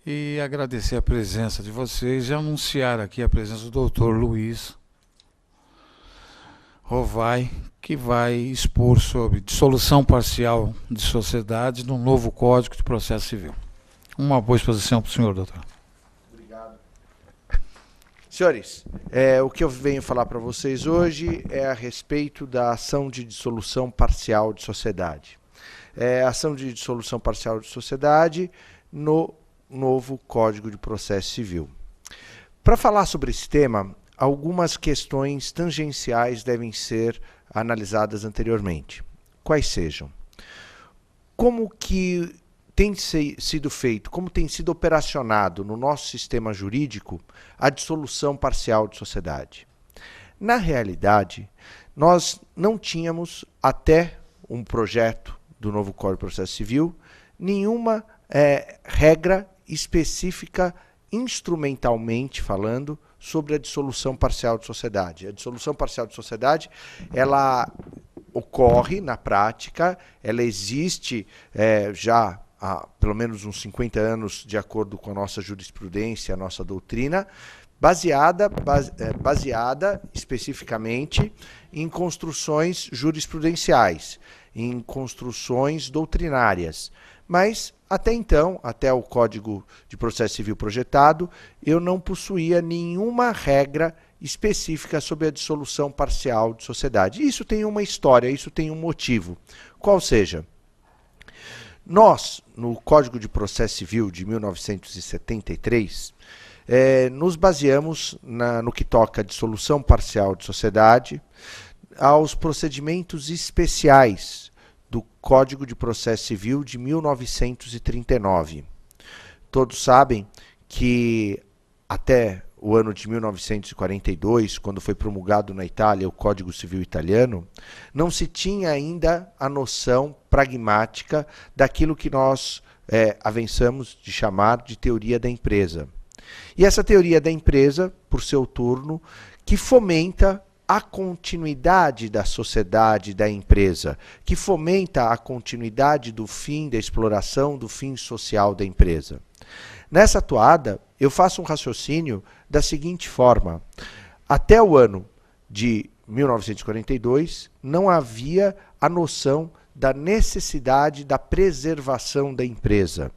e agradecer a presença de vocês e anunciar aqui a presença do Dr. Luiz Rovai, que vai expor sobre dissolução parcial de sociedade no novo Código de Processo Civil. Uma boa exposição para o senhor, doutor. Obrigado. Senhores, o que eu venho falar para vocês hoje é a respeito da ação de dissolução parcial de sociedade. Ação de dissolução parcial de sociedade no novo Código de Processo Civil. Para falar sobre esse tema, algumas questões tangenciais devem ser analisadas anteriormente. Quais sejam? Como que tem sido feito, como tem sido operacionado no nosso sistema jurídico a dissolução parcial de sociedade? Na realidade, nós não tínhamos, até um projeto do novo Código de Processo Civil, nenhuma regra específica, instrumentalmente falando, sobre a dissolução parcial de sociedade. A dissolução parcial de sociedade, ela ocorre na prática, ela existe já há pelo menos uns 50 anos, de acordo com a nossa jurisprudência, a nossa doutrina, baseada especificamente em construções jurisprudenciais, em construções doutrinárias. Mas, até então, até o Código de Processo Civil projetado, eu não possuía nenhuma regra específica sobre a dissolução parcial de sociedade. Isso tem uma história, isso tem um motivo. Qual seja? Nós, no Código de Processo Civil de 1973, nos baseamos no que toca a dissolução parcial de sociedade aos procedimentos especiais do Código de Processo Civil de 1939. Todos sabem que até o ano de 1942, quando foi promulgado na Itália o Código Civil Italiano, não se tinha ainda a noção pragmática daquilo que nós avançamos de chamar de teoria da empresa. E essa teoria da empresa, por seu turno, que fomenta a continuidade da sociedade, da empresa, que fomenta a continuidade do fim da exploração, do fim social da empresa. Nessa toada, eu faço um raciocínio da seguinte forma. Até o ano de 1942, não havia a noção da necessidade da preservação da empresa.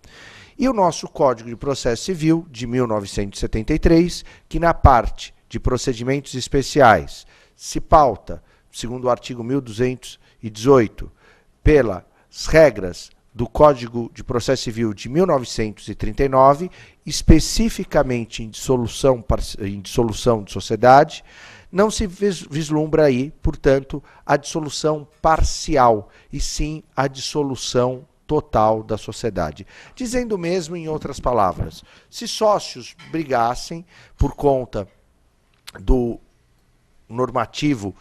E o nosso Código de Processo Civil, de 1973, que na parte de procedimentos especiais se pauta, segundo o artigo 1218, pelas regras do Código de Processo Civil de 1939, especificamente em dissolução de sociedade, não se vislumbra aí, portanto, a dissolução parcial, e sim a dissolução total da sociedade. Dizendo mesmo, em outras palavras, se sócios brigassem por conta do normativo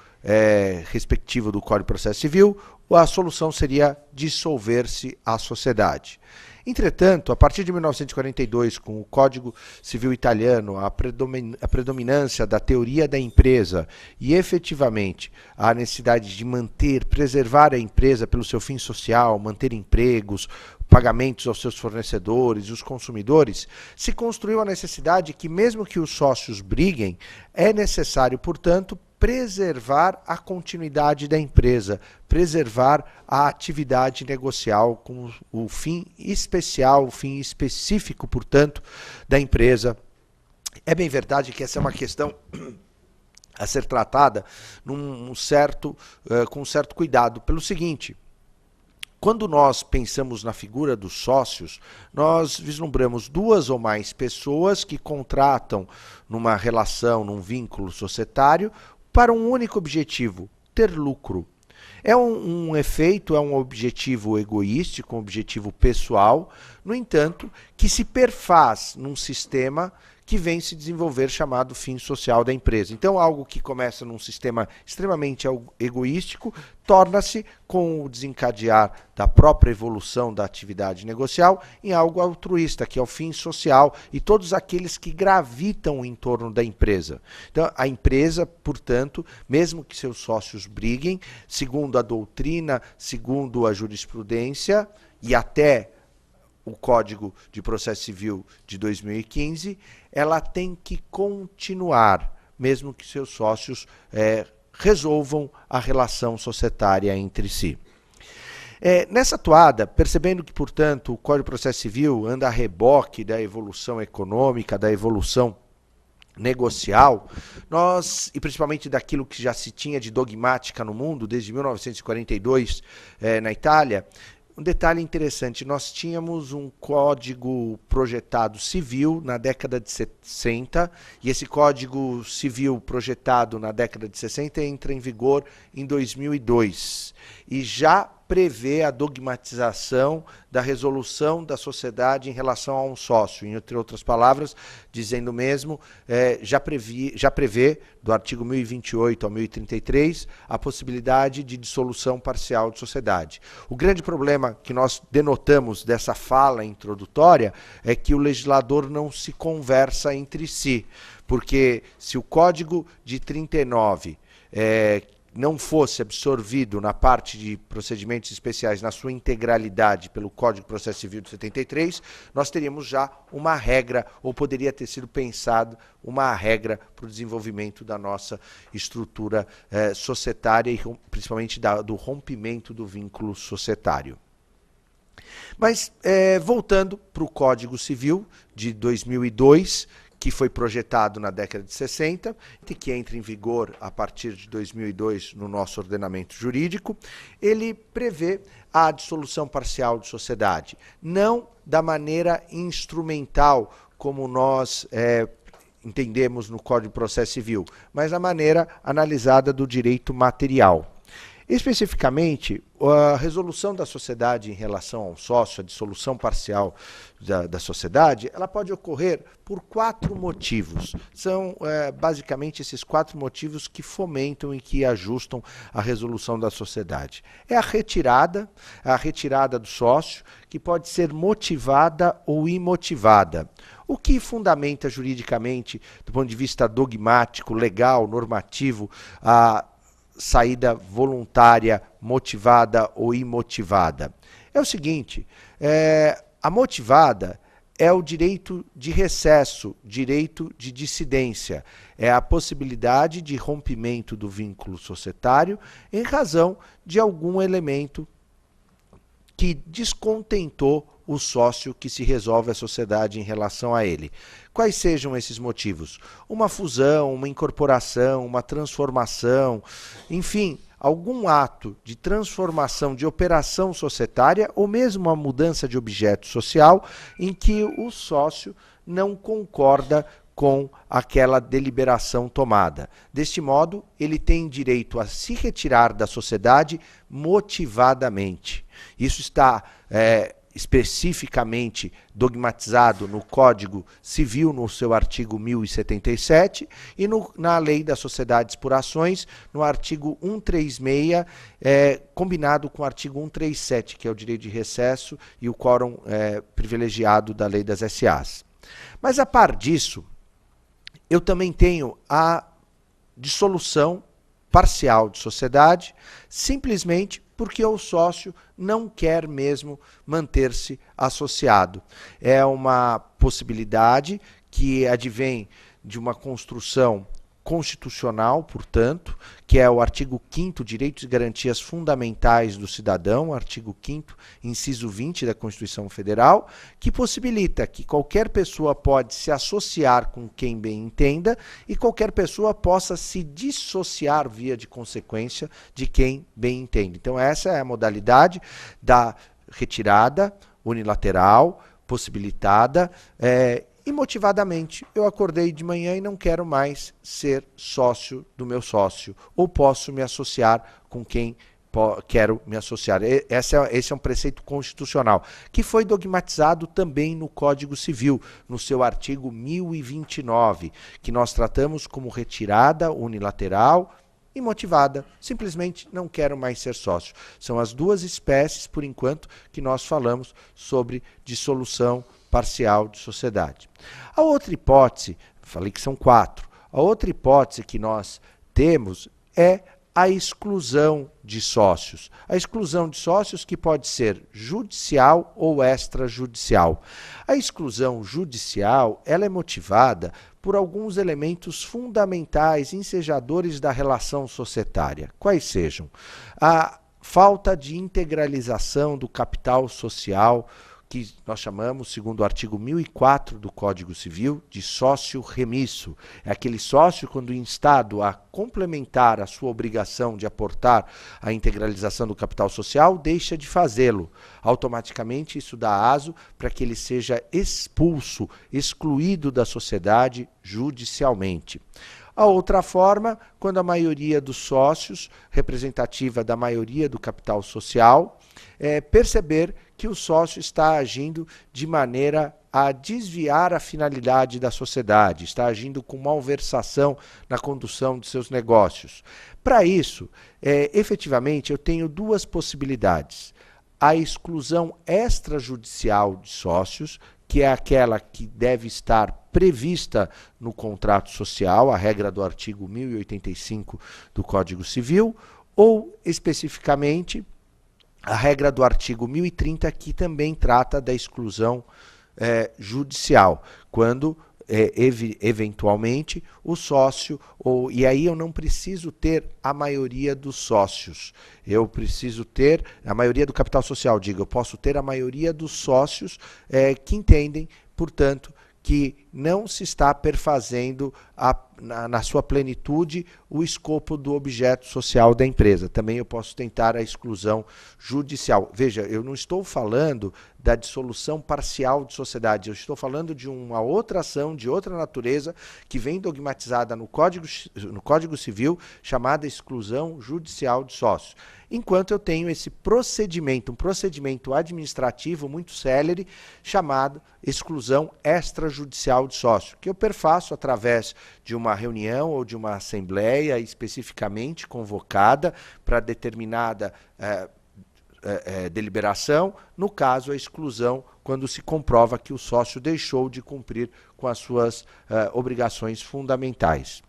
respectivo do Código de Processo Civil, a solução seria dissolver-se a sociedade. Entretanto, a partir de 1942, com o Código Civil Italiano, a predominância da teoria da empresa e, efetivamente, a necessidade de preservar a empresa pelo seu fim social, manter empregos, pagamentos aos seus fornecedores, os consumidores, se construiu a necessidade que, mesmo que os sócios briguem, é necessário, portanto, preservar a continuidade da empresa, preservar a atividade negocial com o fim especial, o fim específico, portanto, da empresa. É bem verdade que essa é uma questão a ser tratada com um certo cuidado, pelo seguinte: quando nós pensamos na figura dos sócios, nós vislumbramos duas ou mais pessoas que contratam numa relação, num vínculo societário, para um único objetivo: ter lucro. É um efeito, é um objetivo egoístico, um objetivo pessoal, no entanto, que se perfaz num sistema que vem se desenvolver chamado fim social da empresa. Então, algo que começa num sistema extremamente egoístico, torna-se, com o desencadear da própria evolução da atividade negocial, em algo altruísta, que é o fim social e todos aqueles que gravitam em torno da empresa. Então, a empresa, portanto, mesmo que seus sócios briguem, segundo a doutrina, segundo a jurisprudência e até o Código de Processo Civil de 2015, ela tem que continuar, mesmo que seus sócios resolvam a relação societária entre si. Nessa toada, percebendo que, portanto, o Código de Processo Civil anda a reboque da evolução econômica, da evolução negocial, e principalmente daquilo que já se tinha de dogmática no mundo, desde 1942, na Itália, um detalhe interessante, nós tínhamos um código projetado civil na década de 60, e esse código civil projetado na década de 60 entra em vigor em 2002, e já prevê a dogmatização da resolução da sociedade em relação a um sócio. Entre outras palavras, dizendo mesmo, já prevê, do artigo 1028 ao 1033, a possibilidade de dissolução parcial de sociedade. O grande problema que nós denotamos dessa fala introdutória é que o legislador não se conversa entre si, porque se o Código de 39 não fosse absorvido na parte de procedimentos especiais na sua integralidade pelo Código de Processo Civil de 73, nós teríamos já uma regra, ou poderia ter sido pensado uma regra para o desenvolvimento da nossa estrutura societária e principalmente do rompimento do vínculo societário. Mas, voltando para o Código Civil de 2002, que foi projetado na década de 60 e que entra em vigor a partir de 2002 no nosso ordenamento jurídico, ele prevê a dissolução parcial de sociedade, não da maneira instrumental como nós entendemos no Código de Processo Civil, mas da maneira analisada do direito material. Especificamente, a resolução da sociedade em relação ao sócio, a dissolução parcial da sociedade, ela pode ocorrer por 4 motivos. São basicamente esses 4 motivos que fomentam e que ajustam a resolução da sociedade. É a retirada do sócio, que pode ser motivada ou imotivada. O que fundamenta juridicamente, do ponto de vista dogmático, legal, normativo, a saída voluntária, motivada ou imotivada? É o seguinte, a motivada é o direito de recesso, direito de dissidência, é a possibilidade de rompimento do vínculo societário em razão de algum elemento que descontentou o sócio que se resolve a sociedade em relação a ele. Quais sejam esses motivos? Uma fusão, uma incorporação, uma transformação, enfim, algum ato de transformação, de operação societária ou mesmo uma mudança de objeto social em que o sócio não concorda com aquela deliberação tomada. Deste modo, ele tem direito a se retirar da sociedade motivadamente. Isso está especificamente dogmatizado no Código Civil, no seu artigo 1077, e na Lei das Sociedades por Ações, no artigo 136, combinado com o artigo 137, que é o direito de recesso e o quórum privilegiado da Lei das SAs. Mas, a par disso, eu também tenho a dissolução parcial de sociedade, simplesmente porque o sócio não quer mesmo manter-se associado. É uma possibilidade que advém de uma construção constitucional, portanto, que é o artigo 5º, Direitos e Garantias Fundamentais do Cidadão, artigo 5º, inciso 20 da Constituição Federal, que possibilita que qualquer pessoa pode se associar com quem bem entenda e qualquer pessoa possa se dissociar via de consequência de quem bem entende. Então essa é a modalidade da retirada unilateral, possibilitada, e motivadamente, eu acordei de manhã e não quero mais ser sócio do meu sócio, ou posso me associar com quem quero me associar. Esse é um preceito constitucional, que foi dogmatizado também no Código Civil, no seu artigo 1029, que nós tratamos como retirada unilateral e motivada, simplesmente não quero mais ser sócio. São as duas espécies, por enquanto, que nós falamos sobre dissolução parcial de sociedade. A outra hipótese, falei que são 4, a outra hipótese que nós temos é a exclusão de sócios. A exclusão de sócios que pode ser judicial ou extrajudicial. A exclusão judicial, ela é motivada por alguns elementos fundamentais, ensejadores da relação societária. Quais sejam? A falta de integralização do capital social, que nós chamamos, segundo o artigo 1004 do Código Civil, de sócio remisso. É aquele sócio, quando instado a complementar a sua obrigação de aportar a integralização do capital social, deixa de fazê-lo. Automaticamente, isso dá aso para que ele seja expulso, excluído da sociedade judicialmente. A outra forma, quando a maioria dos sócios, representativa da maioria do capital social, perceber que o sócio está agindo de maneira a desviar a finalidade da sociedade, está agindo com malversação na condução de seus negócios. Para isso, efetivamente, eu tenho duas possibilidades. A exclusão extrajudicial de sócios, que é aquela que deve estar prevista no contrato social, a regra do artigo 1085 do Código Civil, ou, especificamente, a regra do artigo 1030, que também trata da exclusão judicial, quando, eventualmente, o sócio, e aí eu não preciso ter a maioria dos sócios, eu preciso ter a maioria do capital social, eu posso ter a maioria dos sócios que entendem, portanto, que não se está perfazendo na sua plenitude o escopo do objeto social da empresa. Também eu posso tentar a exclusão judicial. Veja, eu não estou falando da dissolução parcial de sociedade, eu estou falando de uma outra ação, de outra natureza, que vem dogmatizada no Código Civil, chamada exclusão judicial de sócios. Enquanto eu tenho esse procedimento, um procedimento administrativo muito célere, chamado exclusão extrajudicial de sócio, que eu perfaço através de uma reunião ou de uma assembleia especificamente convocada para determinada deliberação, no caso a exclusão, quando se comprova que o sócio deixou de cumprir com as suas obrigações fundamentais.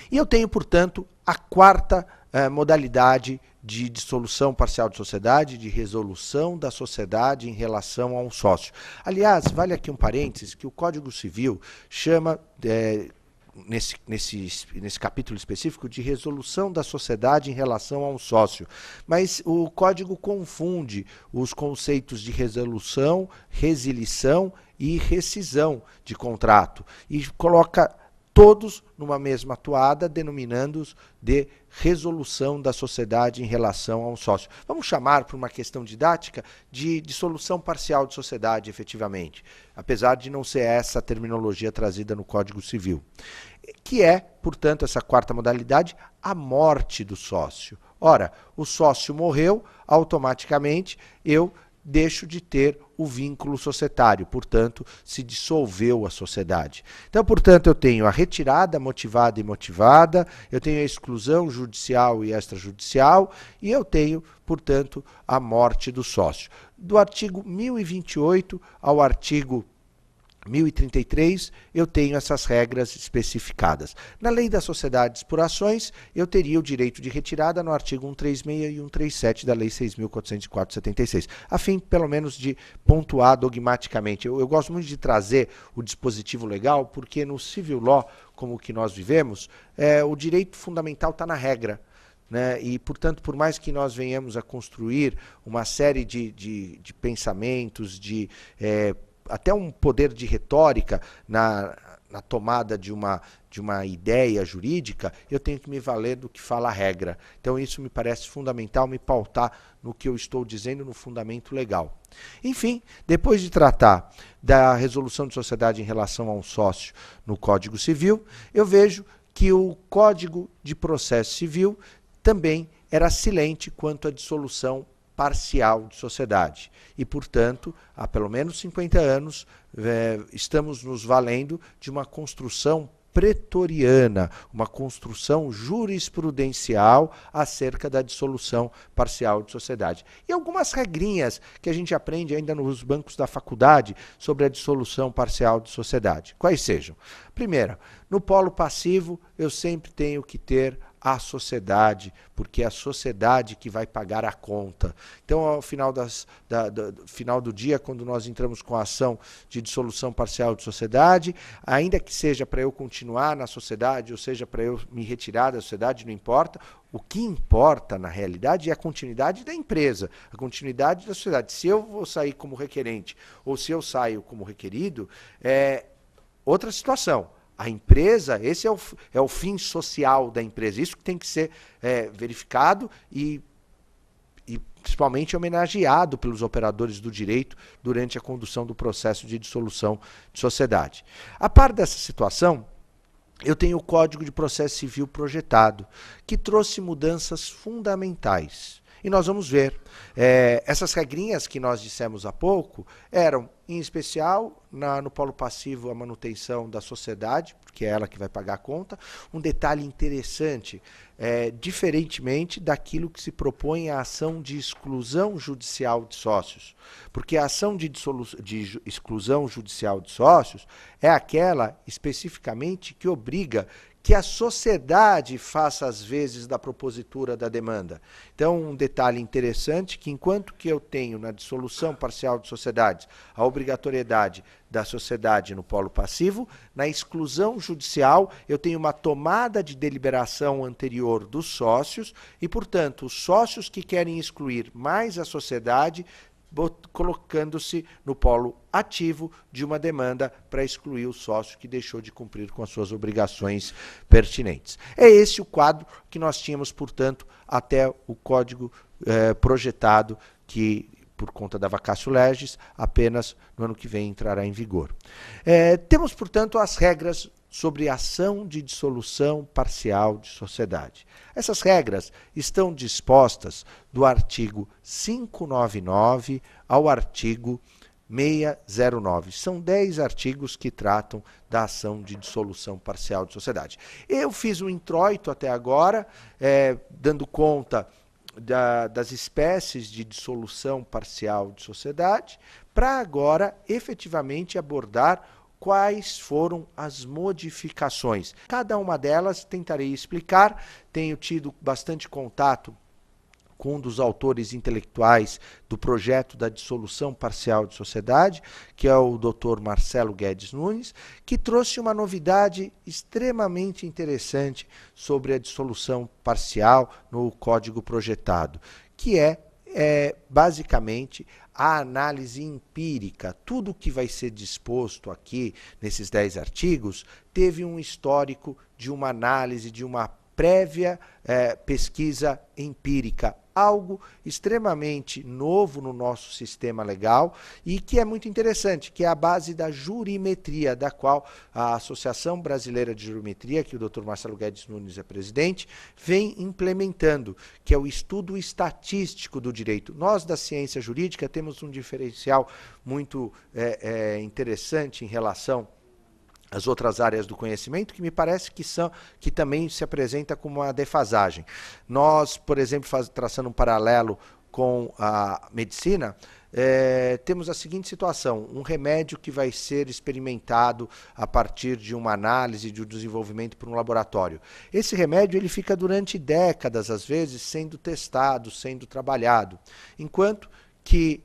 E eu tenho, portanto, a quarta modalidade de dissolução parcial de sociedade, de resolução da sociedade em relação a um sócio. Aliás, vale aqui um parênteses, que o Código Civil chama, nesse capítulo específico, de resolução da sociedade em relação a um sócio. Mas o Código confunde os conceitos de resolução, resilição e rescisão de contrato e coloca todos numa mesma toada, denominando-os de resolução da sociedade em relação a um sócio. Vamos chamar, por uma questão didática, de dissolução parcial de sociedade, efetivamente, apesar de não ser essa a terminologia trazida no Código Civil, que é, portanto, essa quarta modalidade, a morte do sócio. Ora, o sócio morreu, automaticamente eu deixo de ter o vínculo societário, portanto, se dissolveu a sociedade. Então, portanto, eu tenho a retirada motivada e imotivada, eu tenho a exclusão judicial e extrajudicial, e eu tenho, portanto, a morte do sócio. Do artigo 1028 ao artigo 1033, eu tenho essas regras especificadas. Na Lei das Sociedades por Ações, eu teria o direito de retirada no artigo 136 e 137 da Lei 6.404/76, a fim, pelo menos, de pontuar dogmaticamente. Eu gosto muito de trazer o dispositivo legal, porque no civil law, como o que nós vivemos, o direito fundamental está na regra. Né? E, portanto, por mais que nós venhamos a construir uma série de pensamentos, até um poder de retórica na tomada de uma ideia jurídica, eu tenho que me valer do que fala a regra. Então isso me parece fundamental, me pautar no que eu estou dizendo no fundamento legal. Enfim, depois de tratar da resolução de sociedade em relação a um sócio no Código Civil, eu vejo que o Código de Processo Civil também era silente quanto à dissolução parcial de sociedade. E, portanto, há pelo menos 50 anos, estamos nos valendo de uma construção pretoriana, uma construção jurisprudencial acerca da dissolução parcial de sociedade. E algumas regrinhas que a gente aprende ainda nos bancos da faculdade sobre a dissolução parcial de sociedade. Quais sejam? Primeira, no polo passivo, eu sempre tenho que ter à sociedade, porque é a sociedade que vai pagar a conta. Então, ao final, final do dia, quando nós entramos com a ação de dissolução parcial de sociedade, ainda que seja para eu continuar na sociedade, ou seja para eu me retirar da sociedade, não importa. O que importa, na realidade, é a continuidade da empresa, a continuidade da sociedade. Se eu vou sair como requerente ou se eu saio como requerido, é outra situação. A empresa, esse é o fim social da empresa. Isso que tem que ser verificado e principalmente homenageado pelos operadores do direito durante a condução do processo de dissolução de sociedade. A par dessa situação, eu tenho o Código de Processo Civil projetado, que trouxe mudanças fundamentais. E nós vamos ver. Essas regrinhas que nós dissemos há pouco eram, em especial, no polo passivo, a manutenção da sociedade, porque é ela que vai pagar a conta. Um detalhe interessante, diferentemente daquilo que se propõe a ação de exclusão judicial de sócios. Porque a ação de exclusão judicial de sócios é aquela, especificamente, que obriga que a sociedade faça as vezes da propositura da demanda. Então, um detalhe interessante, que enquanto que eu tenho na dissolução parcial de sociedades a obrigatoriedade da sociedade no polo passivo, na exclusão judicial eu tenho uma tomada de deliberação anterior dos sócios e, portanto, os sócios que querem excluir mais a sociedade colocando-se no polo ativo de uma demanda para excluir o sócio que deixou de cumprir com as suas obrigações pertinentes. É esse o quadro que nós tínhamos, portanto, até o código projetado, que, por conta da vacatio legis, apenas no ano que vem entrará em vigor. Temos, portanto, as regras sobre ação de dissolução parcial de sociedade. Essas regras estão dispostas do artigo 599 ao artigo 609. São 10 artigos que tratam da ação de dissolução parcial de sociedade. Eu fiz um introito até agora, dando conta das espécies de dissolução parcial de sociedade, para agora efetivamente abordar quais foram as modificações. Cada uma delas tentarei explicar. Tenho tido bastante contato com um dos autores intelectuais do projeto da dissolução parcial de sociedade, que é o Dr. Marcelo Guedes Nunes, que trouxe uma novidade extremamente interessante sobre a dissolução parcial no código projetado, que é basicamente a análise empírica. Tudo que vai ser disposto aqui nesses 10 artigos teve um histórico de uma análise, de uma prévia pesquisa empírica, algo extremamente novo no nosso sistema legal e que é muito interessante, que é a base da jurimetria, da qual a Associação Brasileira de Jurimetria, que o Dr. Marcelo Guedes Nunes é presidente, vem implementando, que é o estudo estatístico do direito. Nós, da ciência jurídica, temos um diferencial muito interessante em relação as outras áreas do conhecimento, que me parece que também se apresenta como uma defasagem. Nós, por exemplo, traçando um paralelo com a medicina, temos a seguinte situação: um remédio que vai ser experimentado a partir de uma análise, de um desenvolvimento por um laboratório. Esse remédio ele fica durante décadas, às vezes, sendo testado, sendo trabalhado, enquanto que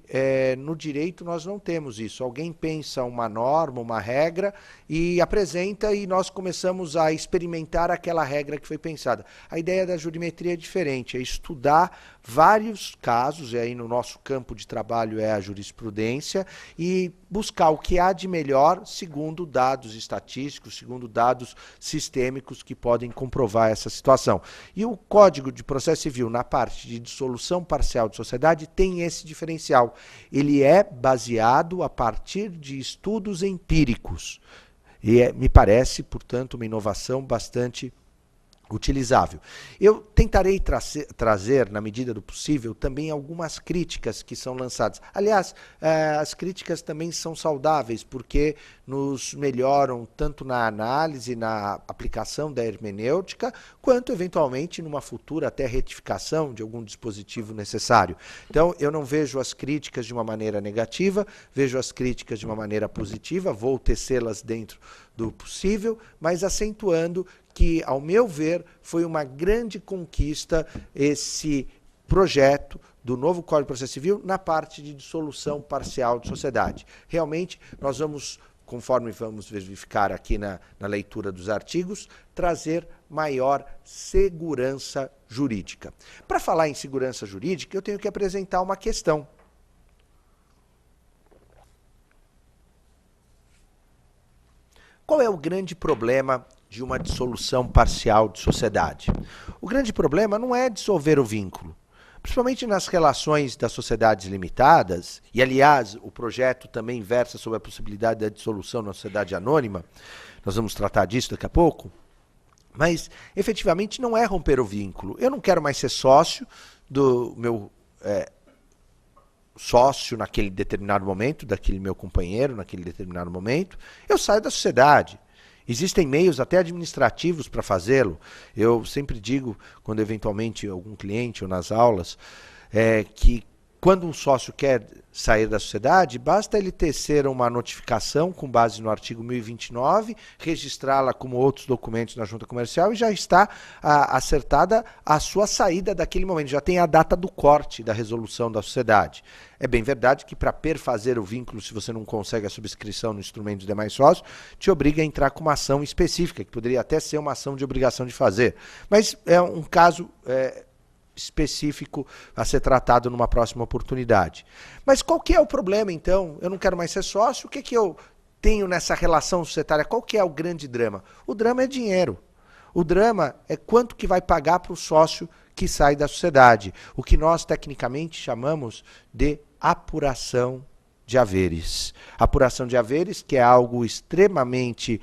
no direito nós não temos isso. Alguém pensa uma norma, uma regra e apresenta e nós começamos a experimentar aquela regra que foi pensada. A ideia da jurimetria é diferente, é estudar vários casos, e aí no nosso campo de trabalho é a jurisprudência, e buscar o que há de melhor segundo dados estatísticos, segundo dados sistêmicos que podem comprovar essa situação. E o Código de Processo Civil, na parte de dissolução parcial de sociedade, tem esse diferencial. Ele é baseado a partir de estudos empíricos. E me parece, portanto, uma inovação bastante utilizável. Eu tentarei trazer, na medida do possível, também algumas críticas que são lançadas. Aliás, as críticas também são saudáveis, porque nos melhoram tanto na análise, na aplicação da hermenêutica, quanto, eventualmente, numa futura até retificação de algum dispositivo necessário. Então, eu não vejo as críticas de uma maneira negativa, vejo as críticas de uma maneira positiva, vou tecê-las dentro do possível, mas acentuando que, ao meu ver, foi uma grande conquista esse projeto do novo Código de Processo Civil na parte de dissolução parcial de sociedade. Realmente, nós vamos, conforme vamos verificar aqui na leitura dos artigos, trazer maior segurança jurídica. Para falar em segurança jurídica, eu tenho que apresentar uma questão. Qual é o grande problema de uma dissolução parcial de sociedade? O grande problema não é dissolver o vínculo. Principalmente nas relações das sociedades limitadas, e aliás, o projeto também versa sobre a possibilidade da dissolução na sociedade anônima, nós vamos tratar disso daqui a pouco, mas efetivamente não é romper o vínculo. Eu não quero mais ser sócio do meu sócio naquele determinado momento, daquele meu companheiro naquele determinado momento, eu saio da sociedade. Existem meios até administrativos para fazê-lo. Eu sempre digo, quando eventualmente algum cliente ou nas aulas, que quando um sócio quer sair da sociedade, basta ele tecer uma notificação com base no artigo 1029, registrá-la como outros documentos na junta comercial e já está acertada a sua saída daquele momento, já tem a data do corte da resolução da sociedade. É bem verdade que para perfazer o vínculo, se você não consegue a subscrição no instrumento dos demais sócios, te obriga a entrar com uma ação específica, que poderia até ser uma ação de obrigação de fazer. Mas é um caso específico a ser tratado numa próxima oportunidade. Mas qual que é o problema, então? Eu não quero mais ser sócio, o que que eu tenho nessa relação societária? Qual que é o grande drama? O drama é dinheiro. O drama é quanto que vai pagar para o sócio que sai da sociedade. O que nós tecnicamente chamamos de apuração de haveres. Apuração de haveres, que é algo extremamente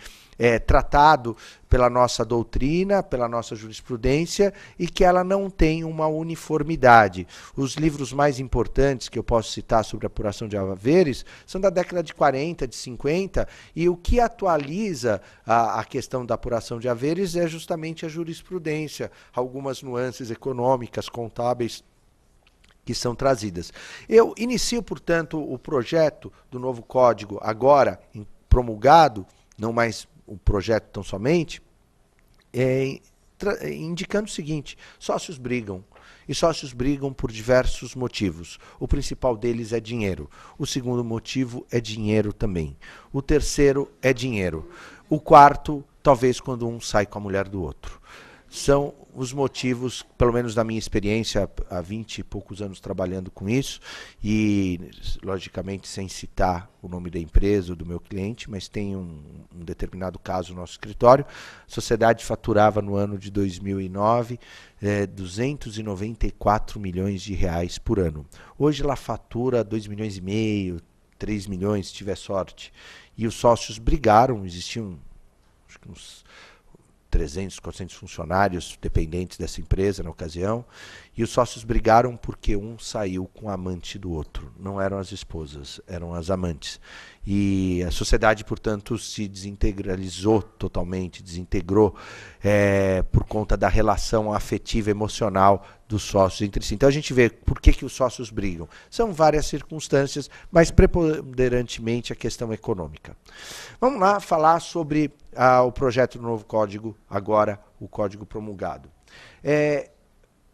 tratado pela nossa doutrina, pela nossa jurisprudência, e que ela não tem uma uniformidade. Os livros mais importantes que eu posso citar sobre apuração de haveres são da década de 40, de 50, e o que atualiza a questão da apuração de haveres é justamente a jurisprudência, algumas nuances econômicas, contábeis, que são trazidas. Eu inicio, portanto, o projeto do novo código agora promulgado, não mais o projeto tão somente, indicando o seguinte: sócios brigam. E sócios brigam por diversos motivos. O principal deles é dinheiro. O segundo motivo é dinheiro também. O terceiro é dinheiro. O quarto, talvez quando um sai com a mulher do outro. São os motivos, pelo menos da minha experiência, há 20 e poucos anos trabalhando com isso, e logicamente sem citar o nome da empresa ou do meu cliente, mas tem um determinado caso no nosso escritório. A sociedade faturava no ano de 2009 294 milhões de reais por ano. Hoje ela fatura 2,5 milhões, 3 milhões, se tiver sorte. E os sócios brigaram, existiam acho que uns 300, 400 funcionários dependentes dessa empresa na ocasião, e os sócios brigaram porque um saiu com a amante do outro. Não eram as esposas, eram as amantes. E a sociedade, portanto, se desintegralizou totalmente, desintegrou por conta da relação afetiva, emocional dos sócios entre si. Então a gente vê por que os sócios brigam. São várias circunstâncias, mas preponderantemente a questão econômica. Vamos lá falar sobre o projeto do novo código, agora o código promulgado.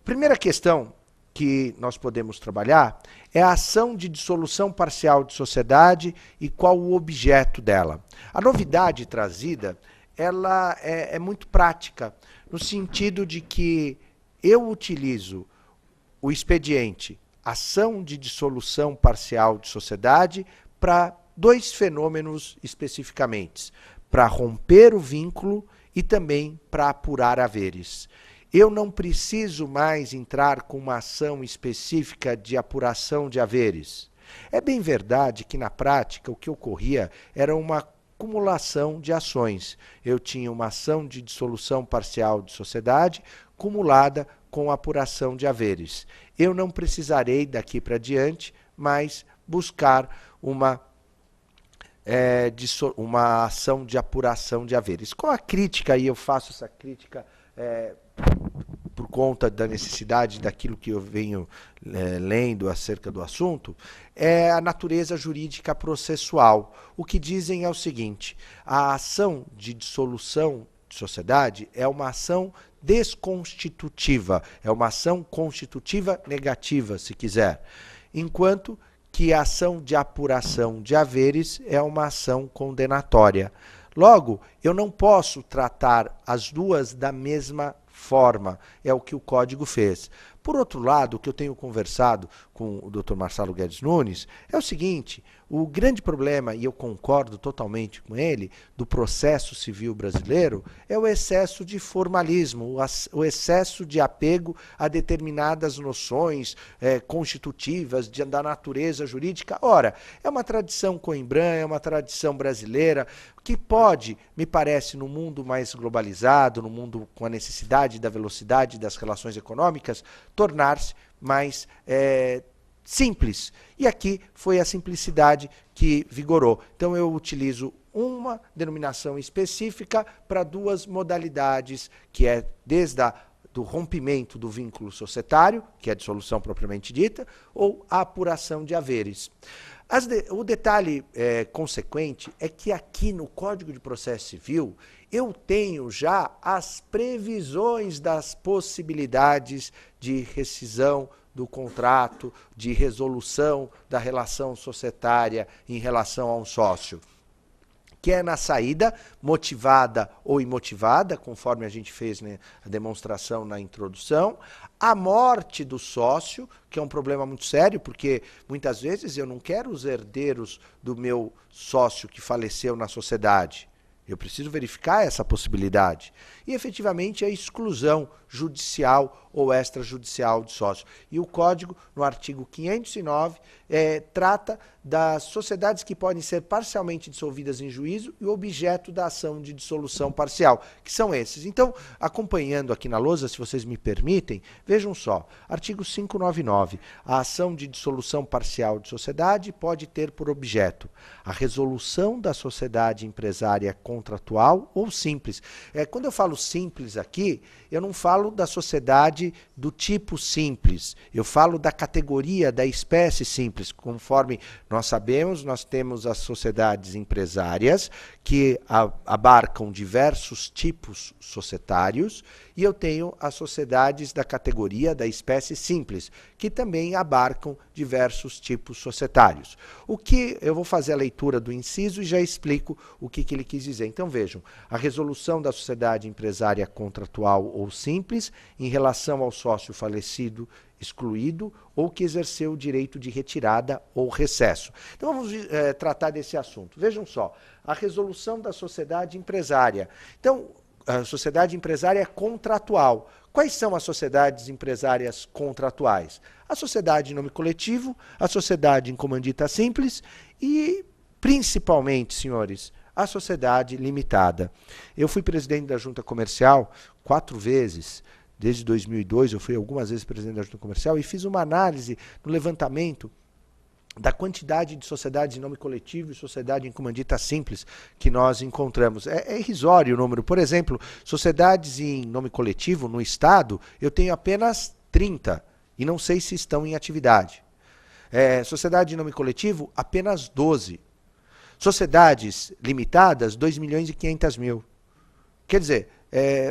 Primeira questão que nós podemos trabalhar é a ação de dissolução parcial de sociedade e qual o objeto dela. A novidade trazida, ela é muito prática, no sentido de que eu utilizo o expediente ação de dissolução parcial de sociedade para dois fenômenos especificamente, para romper o vínculo e também para apurar haveres. Eu não preciso mais entrar com uma ação específica de apuração de haveres. É bem verdade que, na prática, o que ocorria era uma acumulação de ações. Eu tinha uma ação de dissolução parcial de sociedade cumulada com apuração de haveres. Eu não precisarei, daqui para diante, mais buscar uma ação de apuração de haveres. Qual a crítica, e eu faço essa crítica por conta da necessidade daquilo que eu venho lendo acerca do assunto, é a natureza jurídica processual. O que dizem é o seguinte: a ação de dissolução de sociedade é uma ação desconstitutiva, é uma ação constitutiva negativa, se quiser, enquanto que a ação de apuração de haveres é uma ação condenatória. Logo, eu não posso tratar as duas da mesma forma, é o que o Código fez. Por outro lado, o que eu tenho conversado com o Dr. Marcelo Guedes Nunes é o seguinte: o grande problema, e eu concordo totalmente com ele, do processo civil brasileiro é o excesso de formalismo, o excesso de apego a determinadas noções constitutivas da natureza jurídica. Ora, é uma tradição coimbrã, é uma tradição brasileira que pode, me parece, no mundo mais globalizado, no mundo com a necessidade da velocidade das relações econômicas, tornar-se mais simples. E aqui foi a simplicidade que vigorou. Então eu utilizo uma denominação específica para duas modalidades, que é desde do rompimento do vínculo societário, que é a dissolução propriamente dita, ou a apuração de haveres. O detalhe consequente é que aqui no Código de Processo Civil eu tenho já as previsões das possibilidades de rescisão do contrato, de resolução da relação societária em relação a um sócio, que é na saída, motivada ou imotivada, conforme a gente fez, né, a demonstração na introdução, a morte do sócio, que é um problema muito sério, porque muitas vezes eu não quero os herdeiros do meu sócio que faleceu na sociedade. Eu preciso verificar essa possibilidade. E, efetivamente, a exclusão judicial ou extrajudicial de sócio. E o Código, no artigo 509, trata das sociedades que podem ser parcialmente dissolvidas em juízo e o objeto da ação de dissolução parcial, que são esses. Então, acompanhando aqui na lousa, se vocês me permitem, vejam só, artigo 599, a ação de dissolução parcial de sociedade pode ter por objeto a resolução da sociedade empresária contratual ou simples. Quando eu falo simples aqui, eu não falo da sociedade do tipo simples, eu falo da categoria, da espécie simples. Conforme nós sabemos, nós temos as sociedades empresárias que abarcam diversos tipos societários e eu tenho as sociedades da categoria da espécie simples, que também abarcam diversos tipos societários. O que eu vou fazer a leitura do inciso e já explico o que ele quis dizer. Então vejam, a resolução da sociedade empresária contratual ou simples em relação ao sócio falecido, excluído ou que exerceu o direito de retirada ou recesso. Então vamos tratar desse assunto. Vejam só, a resolução da sociedade empresária. Então, a sociedade empresária contratual. Quais são as sociedades empresárias contratuais? A sociedade em nome coletivo, a sociedade em comandita simples e, principalmente, senhores, a sociedade limitada. Eu fui presidente da Junta Comercial 4 vezes. Desde 2002 eu fui algumas vezes presidente da Junta Comercial e fiz uma análise no levantamento da quantidade de sociedades em nome coletivo e sociedade em comandita simples que nós encontramos. É irrisório o número. Por exemplo, sociedades em nome coletivo no Estado, eu tenho apenas 30 e não sei se estão em atividade. Sociedade em nome coletivo, apenas 12. Sociedades limitadas, 2.500.000. Quer dizer,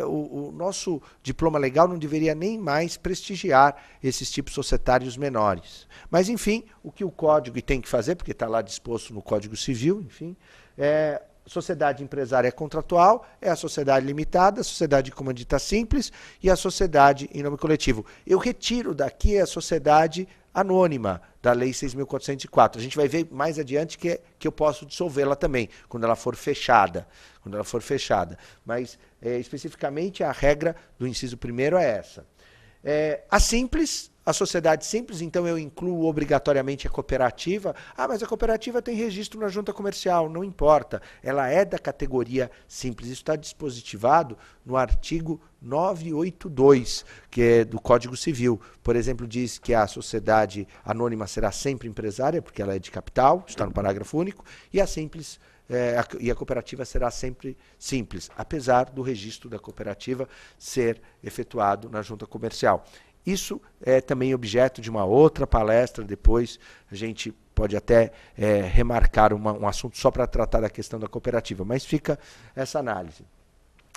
o nosso diploma legal não deveria nem mais prestigiar esses tipos societários menores. Mas, enfim, o que o Código tem que fazer, porque está lá disposto no Código Civil, enfim, sociedade empresária contratual é a sociedade limitada, a sociedade de comandita simples e a sociedade em nome coletivo. Eu retiro daqui a sociedade anônima da Lei 6.404. A gente vai ver mais adiante que eu posso dissolvê-la também, quando ela for fechada. Mas, especificamente, a regra do inciso 1º é essa. A simples, a sociedade simples, então eu incluo obrigatoriamente a cooperativa. Mas a cooperativa tem registro na junta comercial. Não importa, ela é da categoria simples. Isso está dispositivado no artigo 982, que é do Código Civil. Por exemplo, diz que a sociedade anônima será sempre empresária, porque ela é de capital, está no parágrafo único, e a simples e a cooperativa será sempre simples, apesar do registro da cooperativa ser efetuado na junta comercial. Isso é também objeto de uma outra palestra, depois a gente pode até remarcar um assunto só para tratar da questão da cooperativa, mas fica essa análise.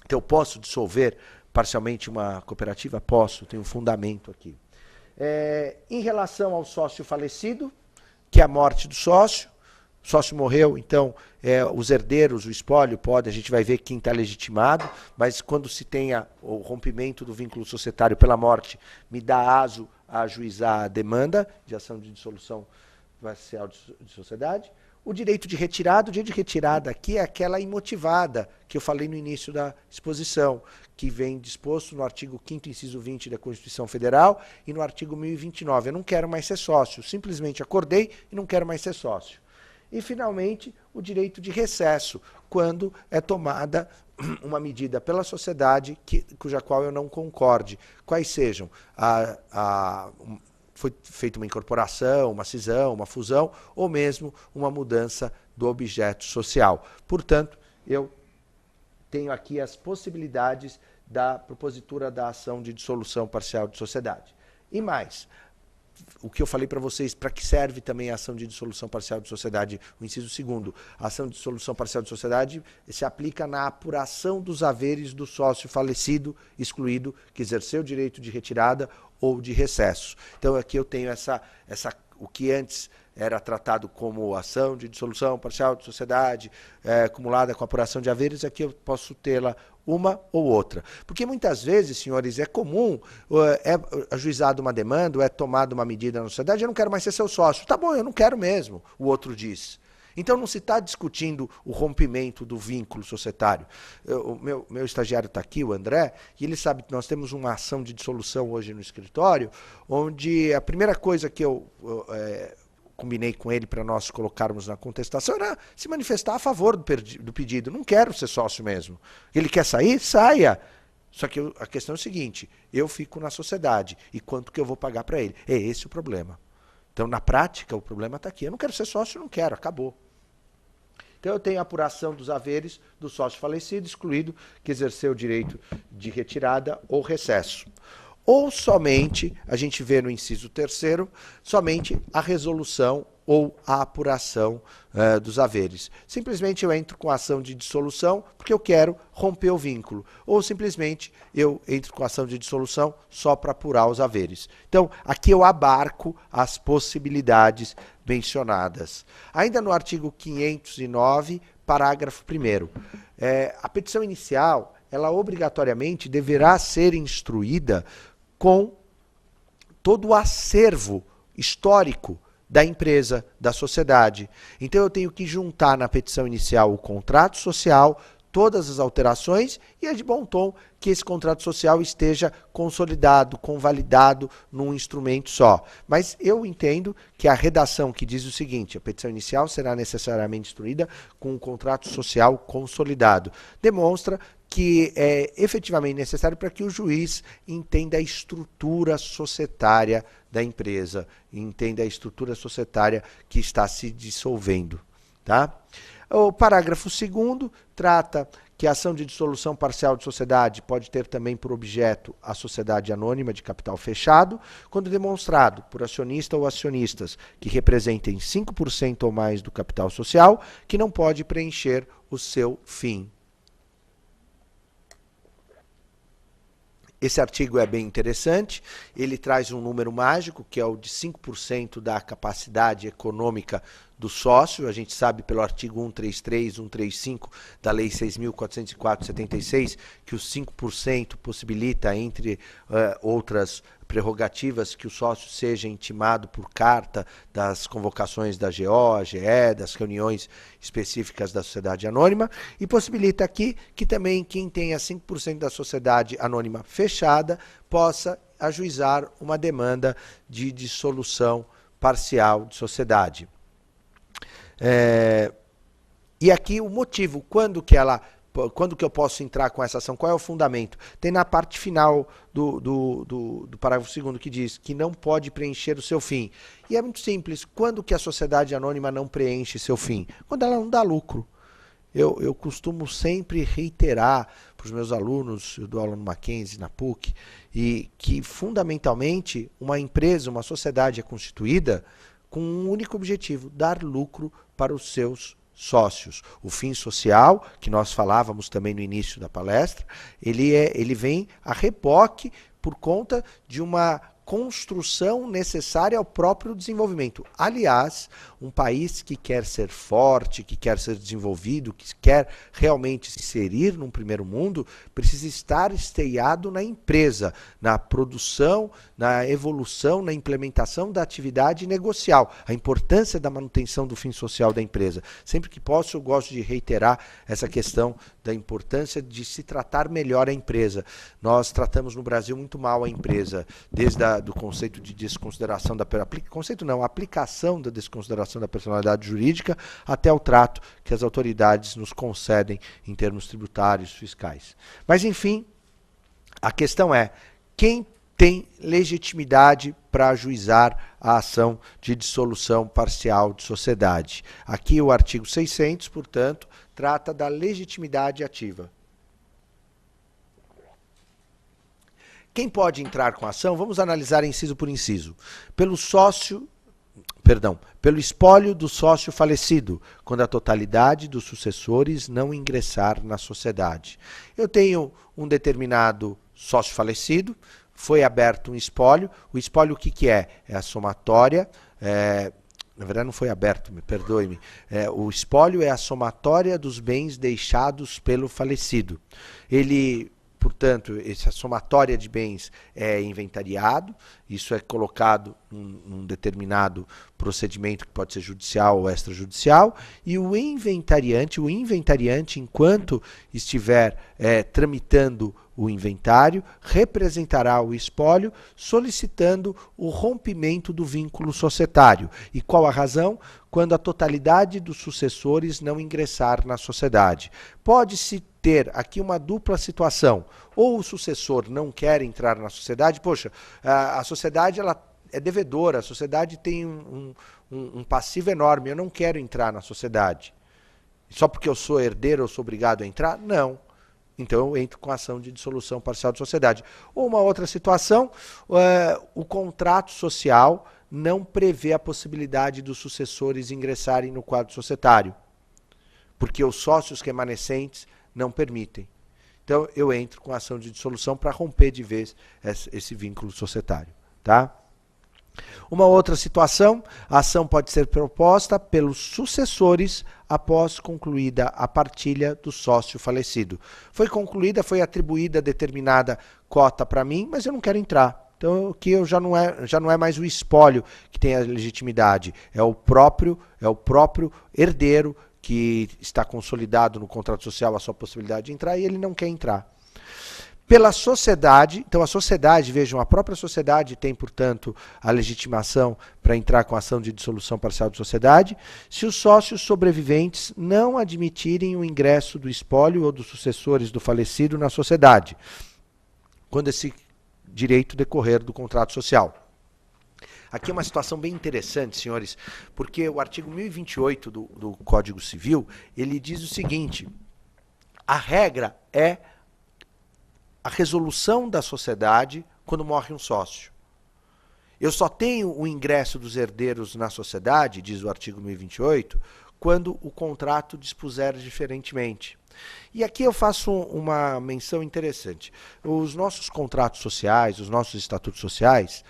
Então, eu posso dissolver parcialmente uma cooperativa? Posso, tem um fundamento aqui. Em relação ao sócio falecido, que é a morte do sócio, o sócio morreu, então os herdeiros, o espólio pode, a gente vai ver quem está legitimado, mas quando se tenha o rompimento do vínculo societário pela morte, me dá aso a ajuizar a demanda de ação de dissolução parcial de sociedade. O direito de retirada, o direito de retirada aqui é aquela imotivada que eu falei no início da exposição, que vem disposto no artigo 5º, inciso 20 da Constituição Federal e no artigo 1029. Eu não quero mais ser sócio, simplesmente acordei e não quero mais ser sócio. E, finalmente, o direito de recesso, quando é tomada uma medida pela sociedade cuja qual eu não concorde, quais sejam foi feita uma incorporação, uma cisão, uma fusão, ou mesmo uma mudança do objeto social. Portanto, eu tenho aqui as possibilidades da propositura da ação de dissolução parcial de sociedade. E mais, o que eu falei para vocês, para que serve também a ação de dissolução parcial de sociedade, o inciso 2º, a ação de dissolução parcial de sociedade se aplica na apuração dos haveres do sócio falecido, excluído, que exerceu o direito de retirada ou de recesso. Então aqui eu tenho o que antes era tratado como ação de dissolução parcial de sociedade, acumulada com apuração de haveres, aqui eu posso tê-la uma ou outra. Porque muitas vezes, senhores, é comum, ajuizada uma demanda, ou é tomada uma medida na sociedade, eu não quero mais ser seu sócio. Tá bom, eu não quero mesmo, o outro diz. Então não se está discutindo o rompimento do vínculo societário. O meu estagiário está aqui, o André, e ele sabe que nós temos uma ação de dissolução hoje no escritório, onde a primeira coisa que eu combinei com ele para nós colocarmos na contestação era se manifestar a favor do pedido. Não quero ser sócio mesmo. Ele quer sair? Saia. Só que a questão é o seguinte, eu fico na sociedade e quanto que eu vou pagar para ele? É esse o problema. Então, na prática, o problema está aqui. Eu não quero ser sócio, não quero, acabou. Então, eu tenho a apuração dos haveres do sócio falecido, excluído, que exerceu o direito de retirada ou recesso. Ou somente, a gente vê no inciso 3º, somente a resolução ou a apuração dos haveres. Simplesmente eu entro com a ação de dissolução porque eu quero romper o vínculo. Ou simplesmente eu entro com a ação de dissolução só para apurar os haveres. Então, aqui eu abarco as possibilidades mencionadas. Ainda no artigo 509, parágrafo 1º. A petição inicial, ela obrigatoriamente deverá ser instruída com todo o acervo histórico da empresa, da sociedade. Então eu tenho que juntar na petição inicial o contrato social, todas as alterações, e é de bom tom que esse contrato social esteja consolidado, convalidado num instrumento só. Mas eu entendo que a redação que diz o seguinte, a petição inicial será necessariamente instruída com um contrato social consolidado, demonstra que é efetivamente necessário para que o juiz entenda a estrutura societária da empresa, entenda a estrutura societária que está se dissolvendo. Tá? O parágrafo 2º trata que a ação de dissolução parcial de sociedade pode ter também por objeto a sociedade anônima de capital fechado, quando demonstrado por acionista ou acionistas que representem 5% ou mais do capital social, que não pode preencher o seu fim. Esse artigo é bem interessante, ele traz um número mágico, que é o de 5% da capacidade econômica do sócio. A gente sabe pelo artigo 133, 135 da Lei 6.404/76, que os 5% possibilita, entre outras prerrogativas, que o sócio seja intimado por carta das convocações da GO, GE, das reuniões específicas da sociedade anônima, e possibilita aqui que também quem tenha 5% da sociedade anônima fechada possa ajuizar uma demanda de dissolução parcial de sociedade. E aqui o motivo, quando que eu posso entrar com essa ação, qual é o fundamento? Tem na parte final do parágrafo 2º que diz que não pode preencher o seu fim. E é muito simples, quando que a sociedade anônima não preenche seu fim? Quando ela não dá lucro. Eu costumo sempre reiterar para os meus alunos, eu dou aula no Mackenzie, na PUC, e que fundamentalmente uma empresa, uma sociedade é constituída com um único objetivo, dar lucro para os seus sócios. O fim social, que nós falávamos também no início da palestra, ele vem a reboque por conta de uma construção necessária ao próprio desenvolvimento. Aliás, um país que quer ser forte, que quer ser desenvolvido, que quer realmente se inserir num primeiro mundo, precisa estar esteado na empresa, na produção, na evolução, na implementação da atividade negocial, a importância da manutenção do fim social da empresa. Sempre que posso, eu gosto de reiterar essa questão da importância de se tratar melhor a empresa. Nós tratamos no Brasil muito mal a empresa, desde do conceito de desconsideração da a aplicação da desconsideração da personalidade jurídica até o trato que as autoridades nos concedem em termos tributários, fiscais. Mas, enfim, a questão é quem tem legitimidade para ajuizar a ação de dissolução parcial de sociedade. Aqui o artigo 600, portanto, trata da legitimidade ativa. Quem pode entrar com a ação? Vamos analisar inciso por inciso. Pelo espólio do sócio falecido, quando a totalidade dos sucessores não ingressar na sociedade. Eu tenho um determinado sócio falecido, foi aberto um espólio. O espólio o que é? É a somatória, na verdade não foi aberto, me perdoe-me. O espólio é a somatória dos bens deixados pelo falecido. Portanto, essa somatória de bens é inventariado, isso é colocado num determinado procedimento que pode ser judicial ou extrajudicial, e o inventariante, enquanto estiver tramitando o inventário, representará o espólio solicitando o rompimento do vínculo societário. E qual a razão? Quando a totalidade dos sucessores não ingressar na sociedade. Pode-se ter aqui uma dupla situação. Ou o sucessor não quer entrar na sociedade, poxa, a sociedade ela é devedora, a sociedade tem um passivo enorme, eu não quero entrar na sociedade. Só porque eu sou herdeiro eu sou obrigado a entrar? Não. Então eu entro com a ação de dissolução parcial de sociedade. Ou uma outra situação, o contrato social não prevê a possibilidade dos sucessores ingressarem no quadro societário, porque os sócios remanescentes não permitem. Então eu entro com a ação de dissolução para romper de vez esse vínculo societário. Tá? Uma outra situação, a ação pode ser proposta pelos sucessores após concluída a partilha do sócio falecido. Foi concluída, foi atribuída determinada cota para mim, mas eu não quero entrar. Então, aqui já não é mais o espólio que tem a legitimidade, é o próprio herdeiro que está consolidado no contrato social a sua possibilidade de entrar e ele não quer entrar. Pela sociedade, então a sociedade, vejam, a própria sociedade tem, portanto, a legitimação para entrar com a ação de dissolução parcial de sociedade, se os sócios sobreviventes não admitirem o ingresso do espólio ou dos sucessores do falecido na sociedade, quando esse direito decorrer do contrato social. Aqui é uma situação bem interessante, senhores, porque o artigo 1028 do Código Civil, ele diz o seguinte: a regra é a resolução da sociedade quando morre um sócio. Eu só tenho o ingresso dos herdeiros na sociedade, diz o artigo 1028, quando o contrato dispuser diferentemente. E aqui eu faço uma menção interessante. Os nossos contratos sociais, os nossos estatutos sociais,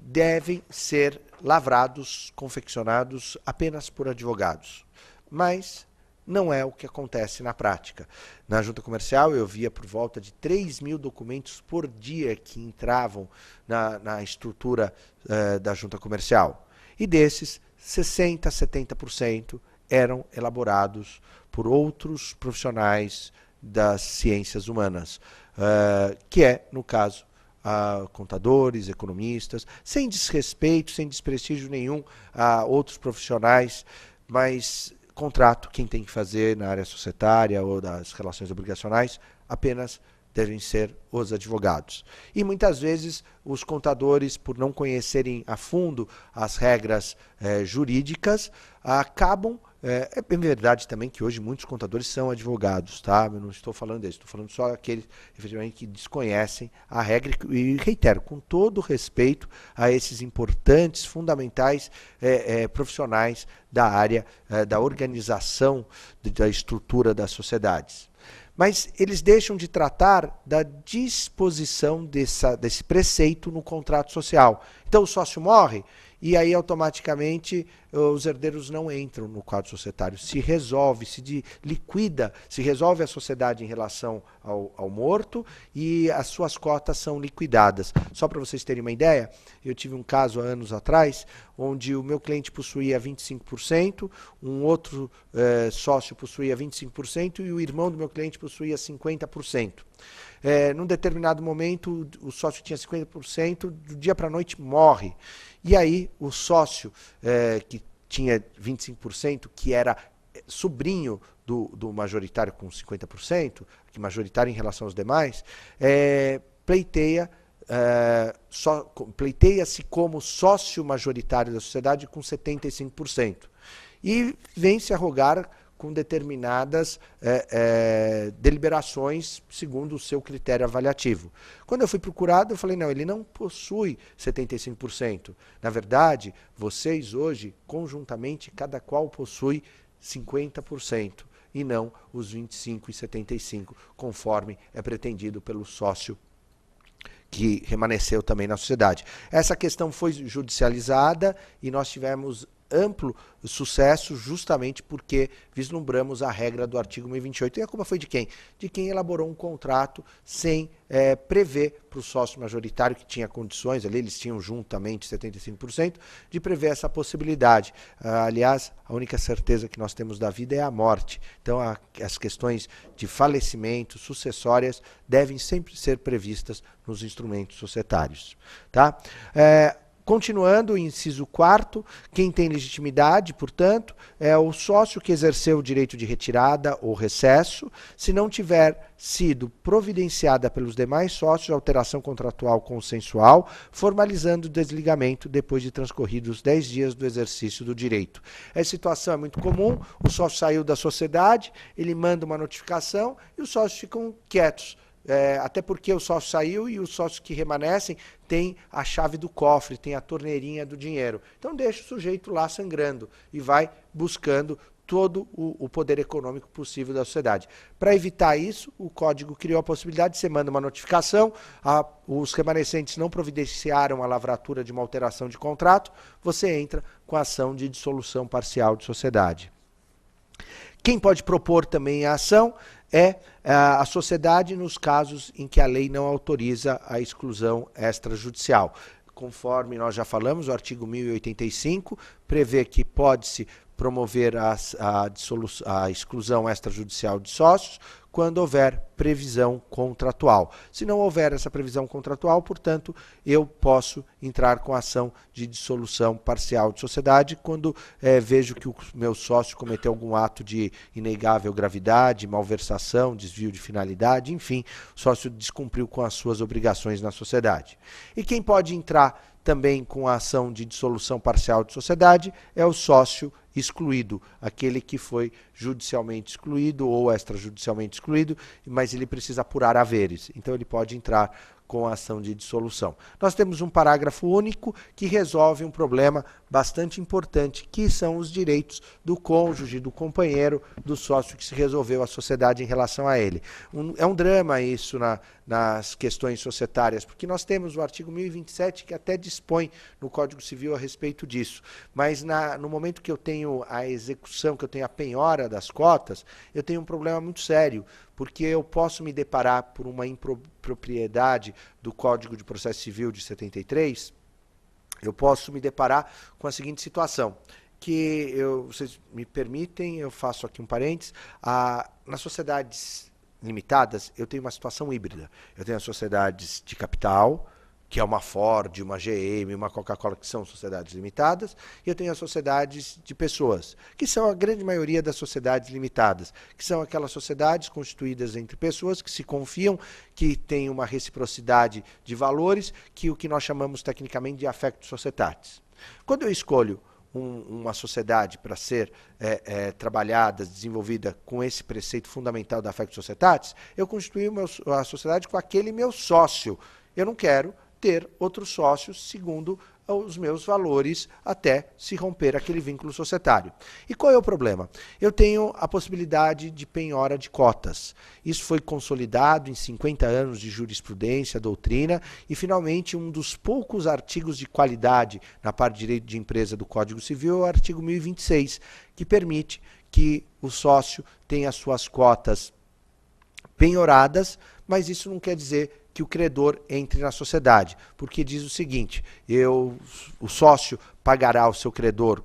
devem ser lavrados, confeccionados apenas por advogados. Mas não é o que acontece na prática. Na junta comercial eu via por volta de 3.000 documentos por dia que entravam na estrutura da junta comercial. E desses, 60%, 70% eram elaborados por outros profissionais das ciências humanas, que é, no caso, contadores, economistas, sem desrespeito, sem desprestígio nenhum a outros profissionais, mas contrato, quem tem que fazer na área societária ou das relações obrigacionais, apenas devem ser os advogados. E muitas vezes os contadores, por não conhecerem a fundo as regras jurídicas, acabam É bem verdade também que hoje muitos contadores são advogados, tá? Eu não estou falando disso, estou falando só aqueles efetivamente que desconhecem a regra e reitero, com todo respeito a esses importantes, fundamentais profissionais da área da organização da estrutura das sociedades. Mas eles deixam de tratar da disposição desse preceito no contrato social. Então o sócio morre e aí automaticamente os herdeiros não entram no quadro societário. Se resolve, liquida, se resolve a sociedade em relação ao morto e as suas cotas são liquidadas. Só para vocês terem uma ideia, eu tive um caso há anos atrás, onde o meu cliente possuía 25%, um outro sócio possuía 25% e o irmão do meu cliente possuía 50%. Num determinado momento, o sócio tinha 50%, do dia para a noite morre. E aí, o sócio que tinha 25%, que era sobrinho do majoritário com 50%, que majoritário em relação aos demais, pleiteia-se como sócio majoritário da sociedade com 75%. E vem se arrogar com determinadas deliberações segundo o seu critério avaliativo. Quando eu fui procurado, eu falei, não, ele não possui 75%. Na verdade, vocês hoje, conjuntamente, cada qual possui 50%, e não os 25% e 75%, conforme é pretendido pelo sócio que remanesceu também na sociedade. Essa questão foi judicializada e nós tivemos amplo sucesso justamente porque vislumbramos a regra do artigo 1028. E a culpa foi de quem? De quem elaborou um contrato sem prever para o sócio majoritário que tinha condições, ali eles tinham juntamente 75%, de prever essa possibilidade. Aliás, a única certeza que nós temos da vida é a morte. Então, as questões de falecimento, sucessórias, devem sempre ser previstas nos instrumentos societários. Tá? Continuando, o inciso 4º, quem tem legitimidade, portanto, é o sócio que exerceu o direito de retirada ou recesso, se não tiver sido providenciada pelos demais sócios alteração contratual consensual, formalizando o desligamento depois de transcorridos 10 dias do exercício do direito. Essa situação é muito comum, o sócio saiu da sociedade, ele manda uma notificação e os sócios ficam quietos. Até porque o sócio saiu e os sócios que remanescem têm a chave do cofre, tem a torneirinha do dinheiro. Então deixa o sujeito lá sangrando e vai buscando todo o poder econômico possível da sociedade. Para evitar isso, o Código criou a possibilidade de você manda uma notificação, os remanescentes não providenciaram a lavratura de uma alteração de contrato, você entra com a ação de dissolução parcial de sociedade. Quem pode propor também a ação é a sociedade nos casos em que a lei não autoriza a exclusão extrajudicial. Conforme nós já falamos, o artigo 1085 prevê que pode-se promover a exclusão extrajudicial de sócios quando houver previsão contratual. Se não houver essa previsão contratual, portanto, eu posso entrar com ação de dissolução parcial de sociedade quando vejo que o meu sócio cometeu algum ato de inegável gravidade, malversação, desvio de finalidade, enfim, o sócio descumpriu com as suas obrigações na sociedade. E quem pode entrar também com a ação de dissolução parcial de sociedade é o sócio excluído, aquele que foi judicialmente excluído ou extrajudicialmente excluído, mas ele precisa apurar haveres, então ele pode entrar com a ação de dissolução. Nós temos um parágrafo único que resolve um problema bastante importante, que são os direitos do cônjuge, do companheiro, do sócio que se resolveu a sociedade em relação a ele. É um drama isso nas questões societárias, porque nós temos o artigo 1027 que até dispõe no Código Civil a respeito disso, mas no momento que eu tenho a execução, que eu tenho a penhora das cotas, eu tenho um problema muito sério, porque eu posso me deparar por uma impropriedade do Código de Processo Civil de 73, eu posso me deparar com a seguinte situação, que vocês me permitem, eu faço aqui um parênteses, nas sociedades limitadas, eu tenho uma situação híbrida. Eu tenho as sociedades de capital, que é uma Ford, uma GM, uma Coca-Cola, que são sociedades limitadas, e eu tenho as sociedades de pessoas, que são a grande maioria das sociedades limitadas, que são aquelas sociedades constituídas entre pessoas que se confiam, que têm uma reciprocidade de valores, que o que nós chamamos tecnicamente de affectus societatis. Quando eu escolho uma sociedade para ser trabalhada, desenvolvida com esse preceito fundamental da Factum Societatis, eu constituí a sociedade com aquele meu sócio. Eu não quero ter outros sócios segundo os meus valores até se romper aquele vínculo societário. E qual é o problema? Eu tenho a possibilidade de penhora de cotas. Isso foi consolidado em 50 anos de jurisprudência, doutrina, e finalmente um dos poucos artigos de qualidade na parte de direito de empresa do Código Civil é o artigo 1026, que permite que o sócio tenha suas cotas penhoradas, mas isso não quer dizer que o credor entre na sociedade, porque diz o seguinte: o sócio pagará ao seu credor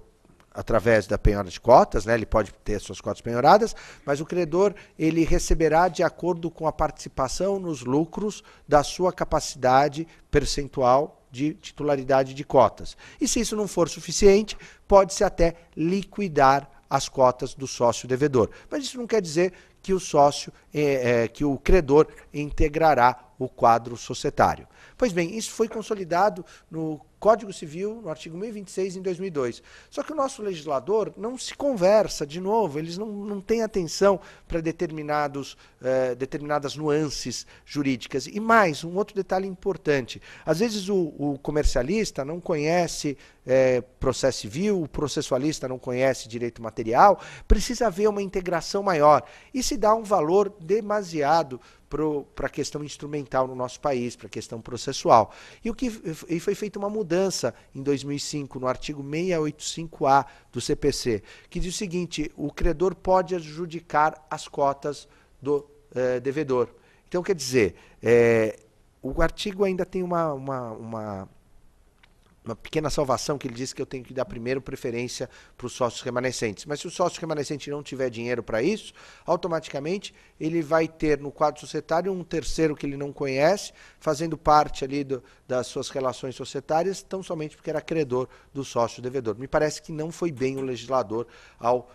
através da penhora de cotas, né? Ele pode ter suas cotas penhoradas, mas o credor ele receberá de acordo com a participação nos lucros da sua capacidade percentual de titularidade de cotas. E se isso não for suficiente, pode-se até liquidar as cotas do sócio devedor. Mas isso não quer dizer que o sócio, que o credor integrará o quadro societário. Pois bem, isso foi consolidado no Código Civil, no artigo 1026, em 2002. Só que o nosso legislador não se conversa, de novo, eles não têm atenção para determinadas nuances jurídicas. E mais, um outro detalhe importante. Às vezes o comercialista não conhece processo civil, o processualista não conhece direito material, precisa haver uma integração maior. E se dá um valor demasiado para a questão instrumental no nosso país, para a questão processual. E foi feita uma mudança em 2005, no artigo 685-A do CPC, que diz o seguinte: o credor pode adjudicar as cotas do devedor. Então, quer dizer, o artigo ainda tem uma pequena salvação, que ele diz que eu tenho que dar primeiro preferência para os sócios remanescentes. Mas se o sócio remanescente não tiver dinheiro para isso, automaticamente ele vai ter no quadro societário um terceiro que ele não conhece, fazendo parte ali das suas relações societárias, tão somente porque era credor do sócio devedor. Me parece que não foi bem o legislador ao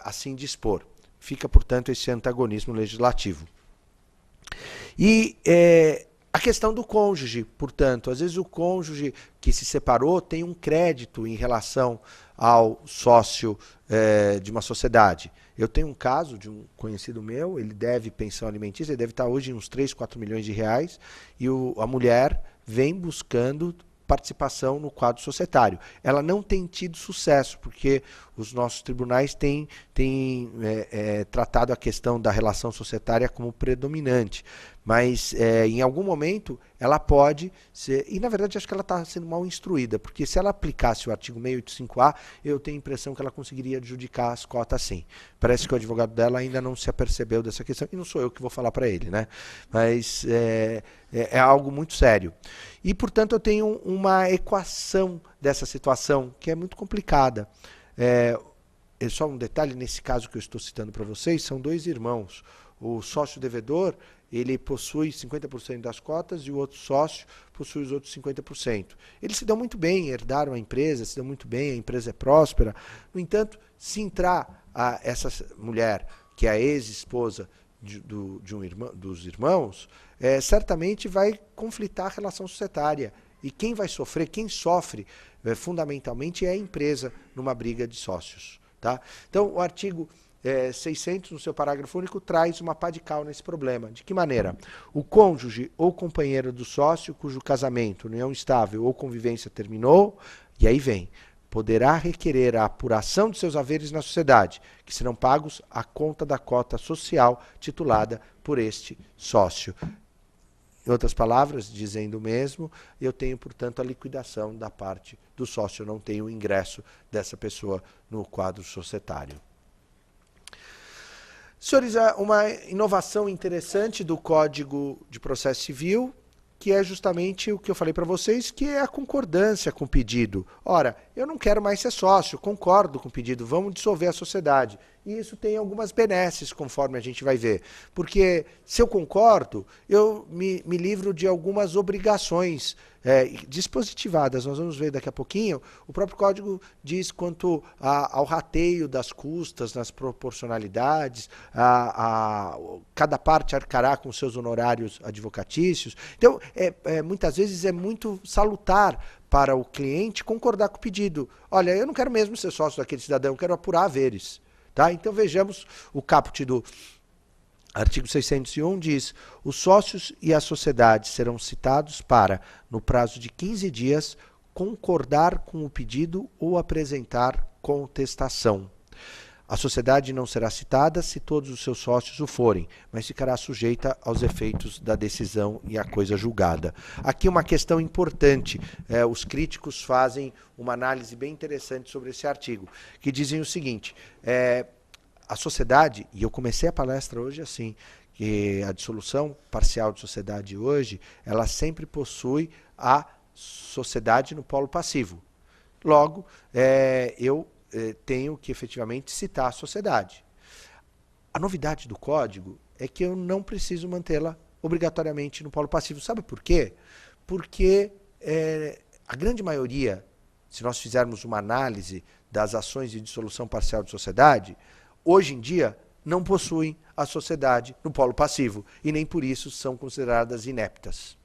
assim dispor. Fica, portanto, esse antagonismo legislativo. E a questão do cônjuge, portanto, às vezes o cônjuge que se separou tem um crédito em relação ao sócio de uma sociedade. Eu tenho um caso de um conhecido meu, ele deve pensão alimentícia, ele deve estar hoje em uns 3, 4 milhões de reais, e a mulher vem buscando participação no quadro societário. Ela não tem tido sucesso, porque os nossos tribunais têm tratado a questão da relação societária como predominante. Mas, em algum momento, ela pode ser... E, na verdade, acho que ela está sendo mal instruída, porque se ela aplicasse o artigo 685-A, eu tenho a impressão que ela conseguiria adjudicar as cotas sim. Parece que o advogado dela ainda não se apercebeu dessa questão, e não sou eu que vou falar para ele, né? Mas é algo muito sério. E, portanto, eu tenho uma equação dessa situação que é muito complicada. Só um detalhe, nesse caso que eu estou citando para vocês, são dois irmãos. O sócio devedor, ele possui 50% das cotas e o outro sócio possui os outros 50%. Eles se dão muito bem, herdaram a empresa, se dão muito bem, a empresa é próspera. No entanto, se entrar essa mulher, que é a ex-esposa dos irmãos, certamente vai conflitar a relação societária. E quem vai sofrer, quem sofre, fundamentalmente, é a empresa numa briga de sócios. Tá? Então, o artigo 600, no seu parágrafo único, traz uma pá de cal nesse problema. De que maneira? O cônjuge ou companheiro do sócio, cujo casamento, união estável ou convivência terminou, e aí vem, poderá requerer a apuração de seus haveres na sociedade, que serão pagos à conta da cota social titulada por este sócio. Em outras palavras, dizendo o mesmo, eu tenho, portanto, a liquidação da parte do sócio, eu não tenho o ingresso dessa pessoa no quadro societário. Senhores, uma inovação interessante do Código de Processo Civil, que é justamente o que eu falei para vocês, que é a concordância com o pedido. Ora, eu não quero mais ser sócio, concordo com o pedido, vamos dissolver a sociedade. E isso tem algumas benesses, conforme a gente vai ver. Porque se eu concordo, eu me livro de algumas obrigações dispositivadas. Nós vamos ver daqui a pouquinho. O próprio código diz quanto ao rateio das custas, nas proporcionalidades, cada parte arcará com seus honorários advocatícios. Então, muitas vezes é muito salutar para o cliente concordar com o pedido. Olha, eu não quero mesmo ser sócio daquele cidadão, eu quero apurar haveres. Tá? Então vejamos o caput do artigo 601 diz: os sócios e a sociedade serão citados para, no prazo de 15 dias, concordar com o pedido ou apresentar contestação. A sociedade não será citada se todos os seus sócios o forem, mas ficará sujeita aos efeitos da decisão e à coisa julgada. Aqui uma questão importante. Os críticos fazem uma análise bem interessante sobre esse artigo, que dizem o seguinte: a sociedade, e eu comecei a palestra hoje assim, que a dissolução parcial de sociedade hoje, ela sempre possui a sociedade no polo passivo. Logo, eu tenho que efetivamente citar a sociedade. A novidade do código é que eu não preciso mantê-la obrigatoriamente no polo passivo. Sabe por quê? Porque a grande maioria, se nós fizermos uma análise das ações de dissolução parcial de sociedade, hoje em dia não possuem a sociedade no polo passivo e nem por isso são consideradas ineptas.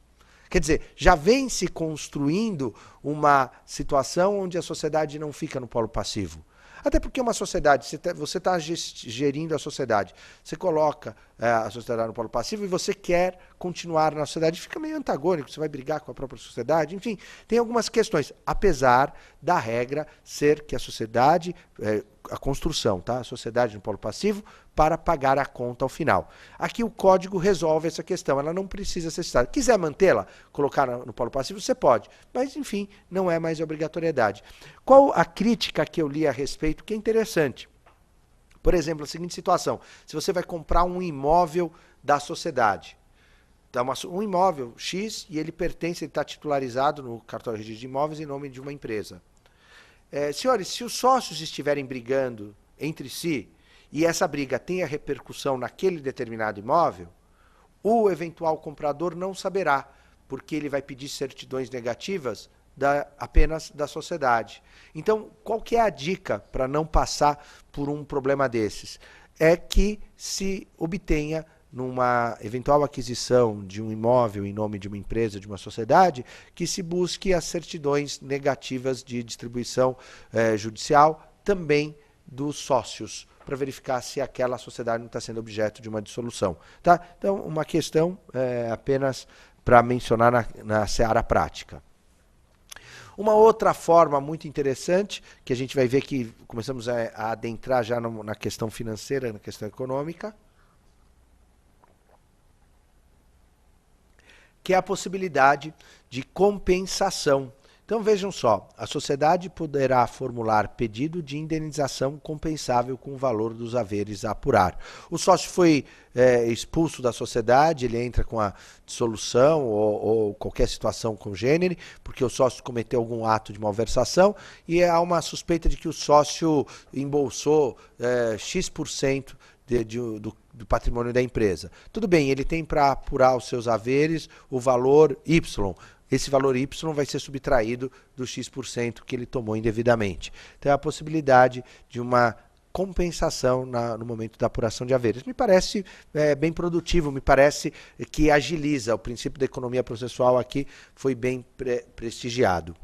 Quer dizer, já vem se construindo uma situação onde a sociedade não fica no polo passivo. Até porque uma sociedade, você está gerindo a sociedade, você coloca a sociedade no polo passivo e você quer continuar na sociedade, fica meio antagônico, você vai brigar com a própria sociedade, enfim, tem algumas questões, apesar da regra ser que a sociedade, a construção, tá? A sociedade no polo passivo para pagar a conta ao final. Aqui o código resolve essa questão, ela não precisa ser citada. Quiser mantê-la, colocar no polo passivo, você pode, mas enfim, não é mais obrigatoriedade. Qual a crítica que eu li a respeito, que é interessante? Por exemplo, a seguinte situação: se você vai comprar um imóvel da sociedade, então, um imóvel X, e ele pertence, ele está titularizado no cartório de registro de imóveis em nome de uma empresa. Senhores, se os sócios estiverem brigando entre si, e essa briga tenha repercussão naquele determinado imóvel, o eventual comprador não saberá, porque ele vai pedir certidões negativas apenas da sociedade. Então, qual que é a dica para não passar por um problema desses? É que se obtenha, numa eventual aquisição de um imóvel em nome de uma empresa, de uma sociedade, que se busque as certidões negativas de distribuição judicial também dos sócios, para verificar se aquela sociedade não está sendo objeto de uma dissolução. Tá? Então, uma questão apenas para mencionar na seara prática. Uma outra forma muito interessante, que a gente vai ver que começamos a adentrar já na questão financeira, na questão econômica, que é a possibilidade de compensação. Então vejam só, a sociedade poderá formular pedido de indenização compensável com o valor dos haveres a apurar. O sócio foi expulso da sociedade, ele entra com a dissolução ou qualquer situação congênere, porque o sócio cometeu algum ato de malversação e há uma suspeita de que o sócio embolsou X% do patrimônio da empresa. Tudo bem, ele tem para apurar os seus haveres o valor Y. Esse valor Y vai ser subtraído do X% que ele tomou indevidamente. Então é a possibilidade de uma compensação no momento da apuração de haveres. Me parece bem produtivo, me parece que agiliza. O princípio da economia processual aqui foi bem prestigiado.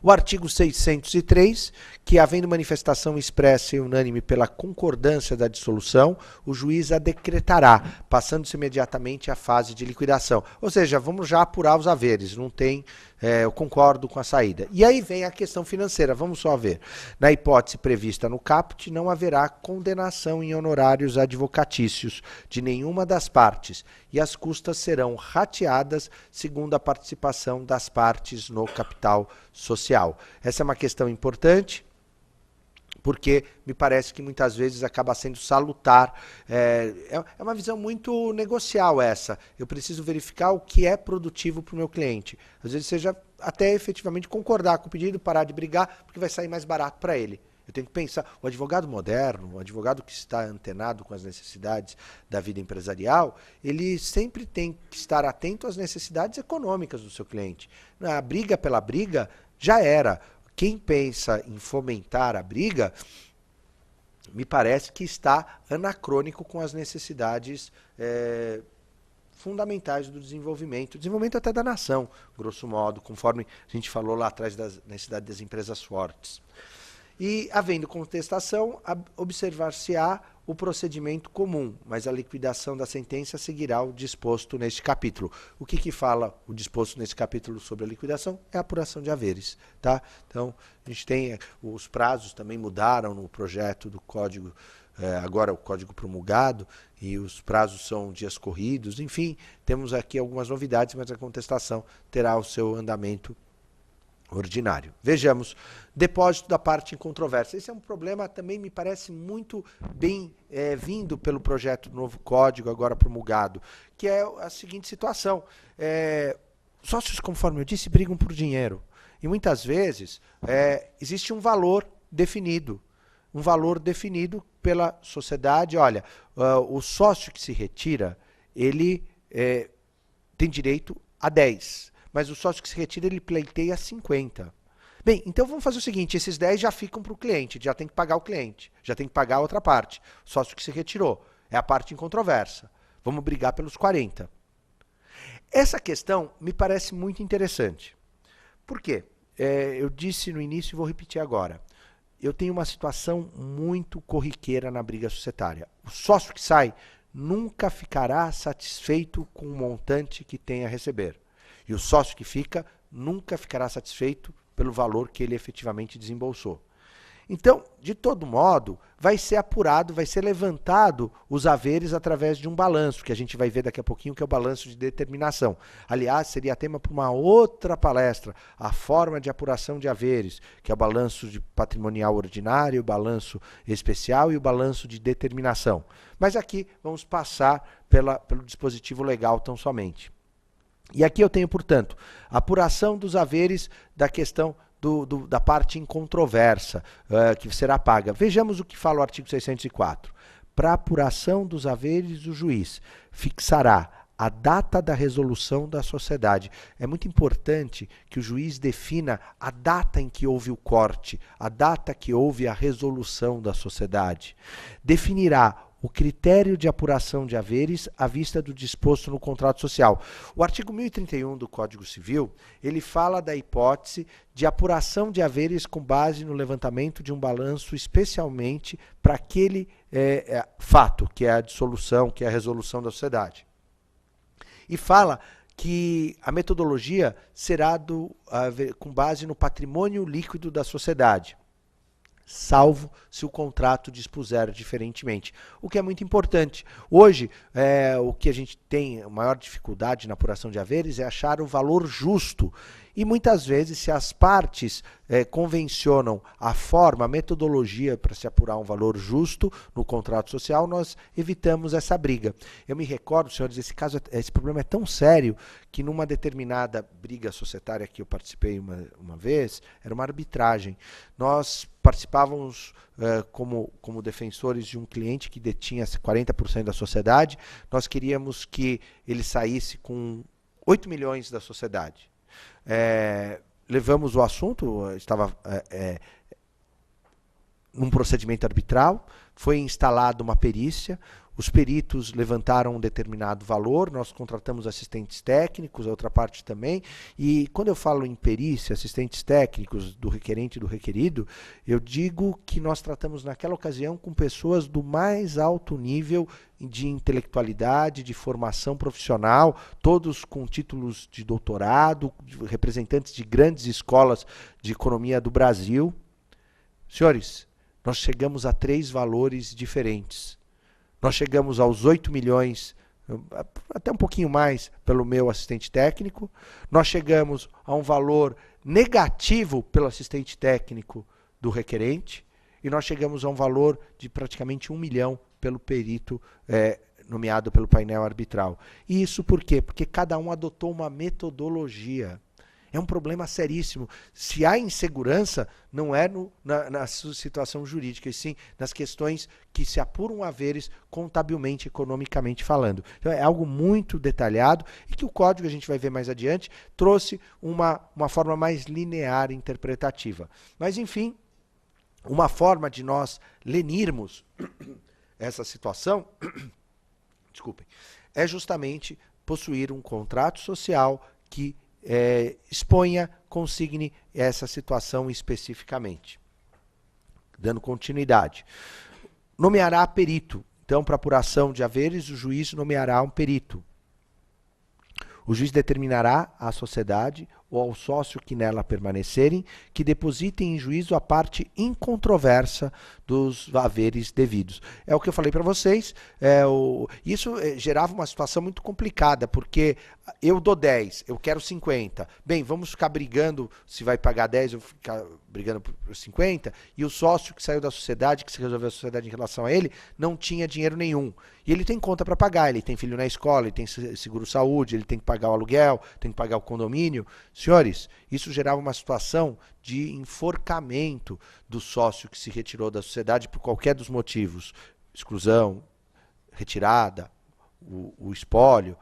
O artigo 603, que havendo manifestação expressa e unânime pela concordância da dissolução, o juiz a decretará, passando-se imediatamente à fase de liquidação. Ou seja, vamos já apurar os haveres, não tem, eu concordo com a saída. E aí vem a questão financeira, vamos só ver. Na hipótese prevista no caput, não haverá condenação em honorários advocatícios de nenhuma das partes, e as custas serão rateadas segundo a participação das partes no capital social. Essa é uma questão importante, porque me parece que muitas vezes acaba sendo salutar. É uma visão muito negocial essa. Eu preciso verificar o que é produtivo para o meu cliente. Às vezes seja até efetivamente concordar com o pedido, parar de brigar, porque vai sair mais barato para ele. Eu tenho que pensar, o advogado moderno, o advogado que está antenado com as necessidades da vida empresarial, ele sempre tem que estar atento às necessidades econômicas do seu cliente. A briga pela briga já era. Quem pensa em fomentar a briga, me parece que está anacrônico com as necessidades fundamentais do desenvolvimento até da nação, grosso modo, conforme a gente falou lá atrás da necessidade das empresas fortes. E, havendo contestação, observar-se-á o procedimento comum, mas a liquidação da sentença seguirá o disposto neste capítulo. O que fala o disposto nesse capítulo sobre a liquidação? É a apuração de haveres. Tá? Então, a gente tem os prazos também mudaram no projeto do Código, agora o Código promulgado, e os prazos são dias corridos. Enfim, temos aqui algumas novidades, mas a contestação terá o seu andamento ordinário. Vejamos, depósito da parte em controvérsia. Esse é um problema também, me parece muito bem vindo pelo projeto do novo código, agora promulgado, que é a seguinte situação. Sócios, conforme eu disse, brigam por dinheiro. E muitas vezes existe um valor definido pela sociedade. Olha, o sócio que se retira, ele tem direito a 10. Mas o sócio que se retira, ele pleiteia 50. Bem, então vamos fazer o seguinte, esses 10 já ficam para o cliente, já tem que pagar o cliente, já tem que pagar a outra parte. O sócio que se retirou, é a parte incontroversa. Vamos brigar pelos 40. Essa questão me parece muito interessante. Por quê? Eu disse no início e vou repetir agora. Eu tenho uma situação muito corriqueira na briga societária. O sócio que sai nunca ficará satisfeito com o montante que tem a receber. E o sócio que fica nunca ficará satisfeito pelo valor que ele efetivamente desembolsou. Então, de todo modo, vai ser apurado, vai ser levantado os haveres através de um balanço, que a gente vai ver daqui a pouquinho, que é o balanço de determinação. Aliás, seria tema para uma outra palestra, a forma de apuração de haveres, que é o balanço de patrimonial ordinário, o balanço especial e o balanço de determinação. Mas aqui vamos passar pelo dispositivo legal tão somente. E aqui eu tenho, portanto, a apuração dos haveres da questão da parte incontroversa, que será paga. Vejamos o que fala o artigo 604. Para apuração dos haveres, o juiz fixará a data da resolução da sociedade. É muito importante que o juiz defina a data em que houve o corte, a data que houve a resolução da sociedade. Definirá o critério de apuração de haveres à vista do disposto no contrato social. O artigo 1031 do Código Civil, ele fala da hipótese de apuração de haveres com base no levantamento de um balanço especialmente para aquele fato, que é a dissolução, que é a resolução da sociedade. E fala que a metodologia será com base no patrimônio líquido da sociedade, salvo se o contrato dispuser diferentemente. O que é muito importante. Hoje, o que a gente tem, a maior dificuldade na apuração de haveres é achar o valor justo. E muitas vezes, se as partes convencionam a forma, a metodologia para se apurar um valor justo no contrato social, nós evitamos essa briga. Eu me recordo, senhores, esse problema é tão sério que numa determinada briga societária que eu participei uma vez, era uma arbitragem. Nós participávamos como defensores de um cliente que detinha 40% da sociedade. Nós queríamos que ele saísse com 8 milhões da sociedade. Levamos o assunto, estava num procedimento arbitral, foi instalada uma perícia, os peritos levantaram um determinado valor, nós contratamos assistentes técnicos, a outra parte também, e quando eu falo em perícia, assistentes técnicos do requerente e do requerido, eu digo que nós tratamos naquela ocasião com pessoas do mais alto nível de intelectualidade, de formação profissional, todos com títulos de doutorado, representantes de grandes escolas de economia do Brasil. Senhores, nós chegamos a 3 valores diferentes. Nós chegamos aos 8 milhões, até um pouquinho mais pelo meu assistente técnico. Nós chegamos a um valor negativo pelo assistente técnico do requerente. E nós chegamos a um valor de praticamente 1 milhão pelo perito nomeado pelo painel arbitral. E isso por quê? Porque cada um adotou uma metodologia. É um problema seríssimo. Se há insegurança, não é na situação jurídica, e sim nas questões que se apuram haveres contabilmente, economicamente falando. Então, é algo muito detalhado e que o código, a gente vai ver mais adiante, trouxe uma forma mais linear e interpretativa. Mas, enfim, uma forma de nós lenirmos essa situação, desculpem, é justamente possuir um contrato social que exponha, consigne essa situação especificamente. Dando continuidade. Nomeará perito. Então, para apuração de haveres, o juiz nomeará um perito. O juiz determinará à sociedade ou ao sócio que nela permanecerem que depositem em juízo a parte incontroversa dos haveres devidos. É o que eu falei para vocês. Isso gerava uma situação muito complicada, porque eu dou 10, eu quero 50. Bem, vamos ficar brigando se vai pagar 10 ou ficar brigando por 50, e o sócio que saiu da sociedade, que se resolveu a sociedade em relação a ele, não tinha dinheiro nenhum. E ele tem conta para pagar, ele tem filho na escola, ele tem seguro-saúde, ele tem que pagar o aluguel, tem que pagar o condomínio. Senhores, isso gerava uma situação de enforcamento do sócio que se retirou da sociedade por qualquer dos motivos. Exclusão, retirada, o espólio.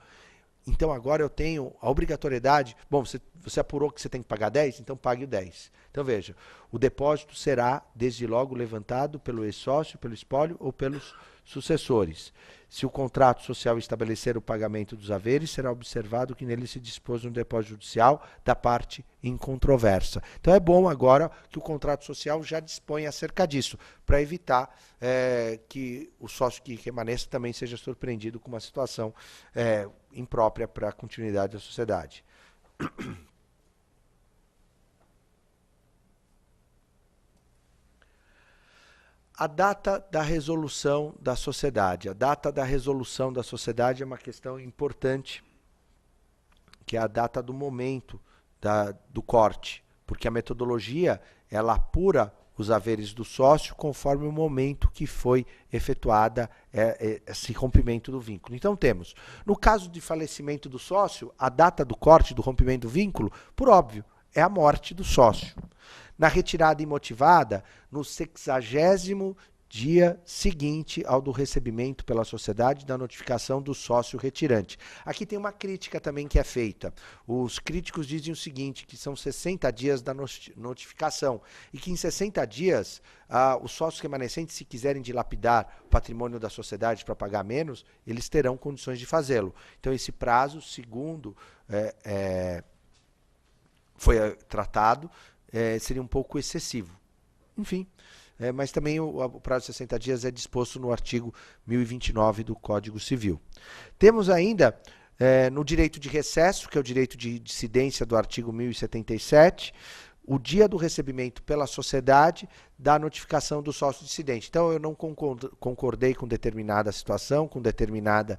Então agora eu tenho a obrigatoriedade, bom, você apurou que você tem que pagar 10, então pague o 10. Então veja, o depósito será desde logo levantado pelo ex-sócio, pelo espólio ou pelos sucessores. Se o contrato social estabelecer o pagamento dos haveres, será observado que nele se dispôs um depósito judicial da parte incontroversa. Então é bom agora que o contrato social já dispõe acerca disso, para evitar que o sócio que remaneça também seja surpreendido com uma situação imprópria para a continuidade da sociedade. A data da resolução da sociedade. A data da resolução da sociedade é uma questão importante, que é a data do momento do corte, porque a metodologia ela apura os haveres do sócio conforme o momento que foi efetuada esse rompimento do vínculo. Então temos, no caso de falecimento do sócio, a data do corte, do rompimento do vínculo, por óbvio, é a morte do sócio. Na retirada imotivada, no 60º dia seguinte ao do recebimento pela sociedade da notificação do sócio retirante. Aqui tem uma crítica também que é feita. Os críticos dizem o seguinte, que são 60 dias da notificação e que em 60 dias os sócios remanescentes, se quiserem dilapidar o patrimônio da sociedade para pagar menos, eles terão condições de fazê-lo. Então esse prazo, segundo foi tratado, seria um pouco excessivo. Enfim, mas também o prazo de 60 dias é disposto no artigo 1029 do Código Civil. Temos ainda, no direito de recesso, que é o direito de dissidência do artigo 1077, o dia do recebimento pela sociedade da notificação do sócio dissidente. Então, eu não concordei com determinada situação, com determinada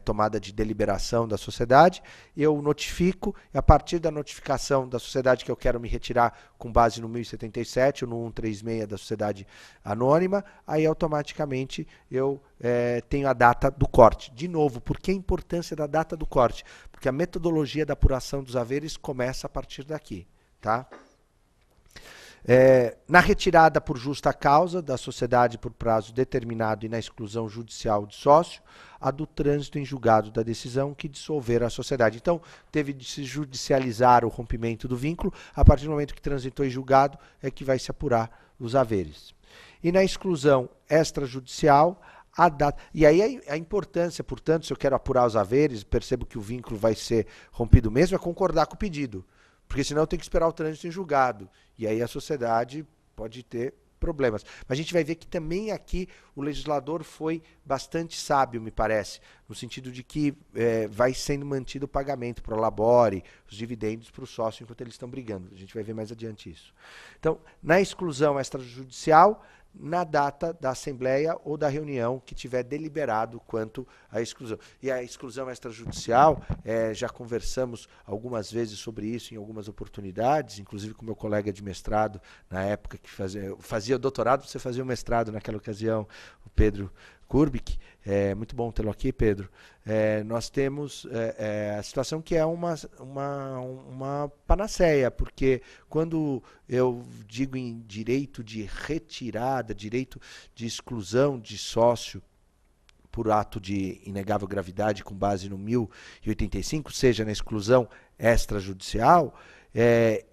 tomada de deliberação da sociedade, eu notifico, e a partir da notificação da sociedade que eu quero me retirar com base no 1077 ou no 136 da sociedade anônima, aí automaticamente eu tenho a data do corte. De novo, por que a importância da data do corte? Porque a metodologia da apuração dos haveres começa a partir daqui. Tá? Na retirada por justa causa da sociedade por prazo determinado e na exclusão judicial de sócio, a do trânsito em julgado da decisão que dissolver a sociedade. Então, teve de se judicializar o rompimento do vínculo, a partir do momento que transitou em julgado é que vai se apurar os haveres. E na exclusão extrajudicial, a data. E aí a importância, portanto, se eu quero apurar os haveres, percebo que o vínculo vai ser rompido mesmo, é concordar com o pedido. Porque senão eu tenho que esperar o trânsito em julgado. E aí a sociedade pode ter problemas. Mas a gente vai ver que também aqui o legislador foi bastante sábio, me parece, no sentido de que vai sendo mantido o pagamento pro labore, os dividendos para o sócio enquanto eles estão brigando. A gente vai ver mais adiante isso. Então, na exclusão extrajudicial, na data da assembleia ou da reunião que tiver deliberado quanto à exclusão. E a exclusão extrajudicial, já conversamos algumas vezes sobre isso em algumas oportunidades, inclusive com meu colega de mestrado, na época que fazia o doutorado, você fazia o mestrado naquela ocasião, o Pedro Kurbik. Muito bom tê-lo aqui, Pedro. Nós temos a situação que é uma panaceia, porque quando eu digo em direito de retirada, direito de exclusão de sócio por ato de inegável gravidade com base no 1085, seja na exclusão extrajudicial,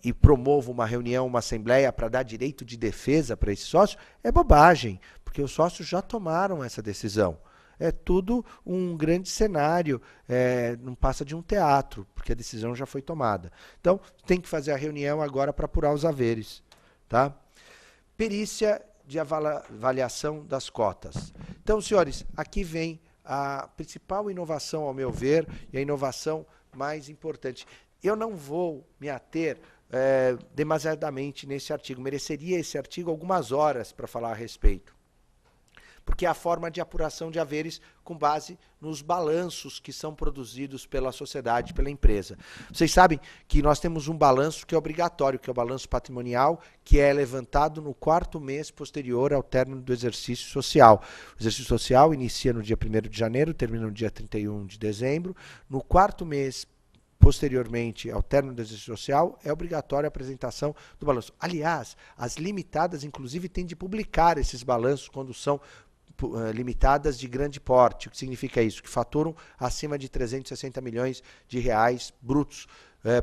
e promovo uma reunião, uma assembleia para dar direito de defesa para esse sócio, é bobagem, porque os sócios já tomaram essa decisão. É tudo um grande cenário, não passa de um teatro, porque a decisão já foi tomada. Então, tem que fazer a reunião agora para apurar os haveres. Tá? Perícia de avaliação das cotas. Então, senhores, aqui vem a principal inovação, ao meu ver, e a inovação mais importante. Eu não vou me ater demasiadamente nesse artigo. Mereceria esse artigo algumas horas para falar a respeito. Porque é a forma de apuração de haveres com base nos balanços que são produzidos pela sociedade, pela empresa. Vocês sabem que nós temos um balanço que é obrigatório, que é o balanço patrimonial, que é levantado no 4º mês posterior ao término do exercício social. O exercício social inicia no dia 1º de janeiro, termina no dia 31 de dezembro. No 4º mês posteriormente ao término do exercício social, é obrigatória a apresentação do balanço. Aliás, as limitadas, inclusive, têm de publicar esses balanços quando são limitadas de grande porte. O que significa isso? Que faturam acima de 360 milhões de reais brutos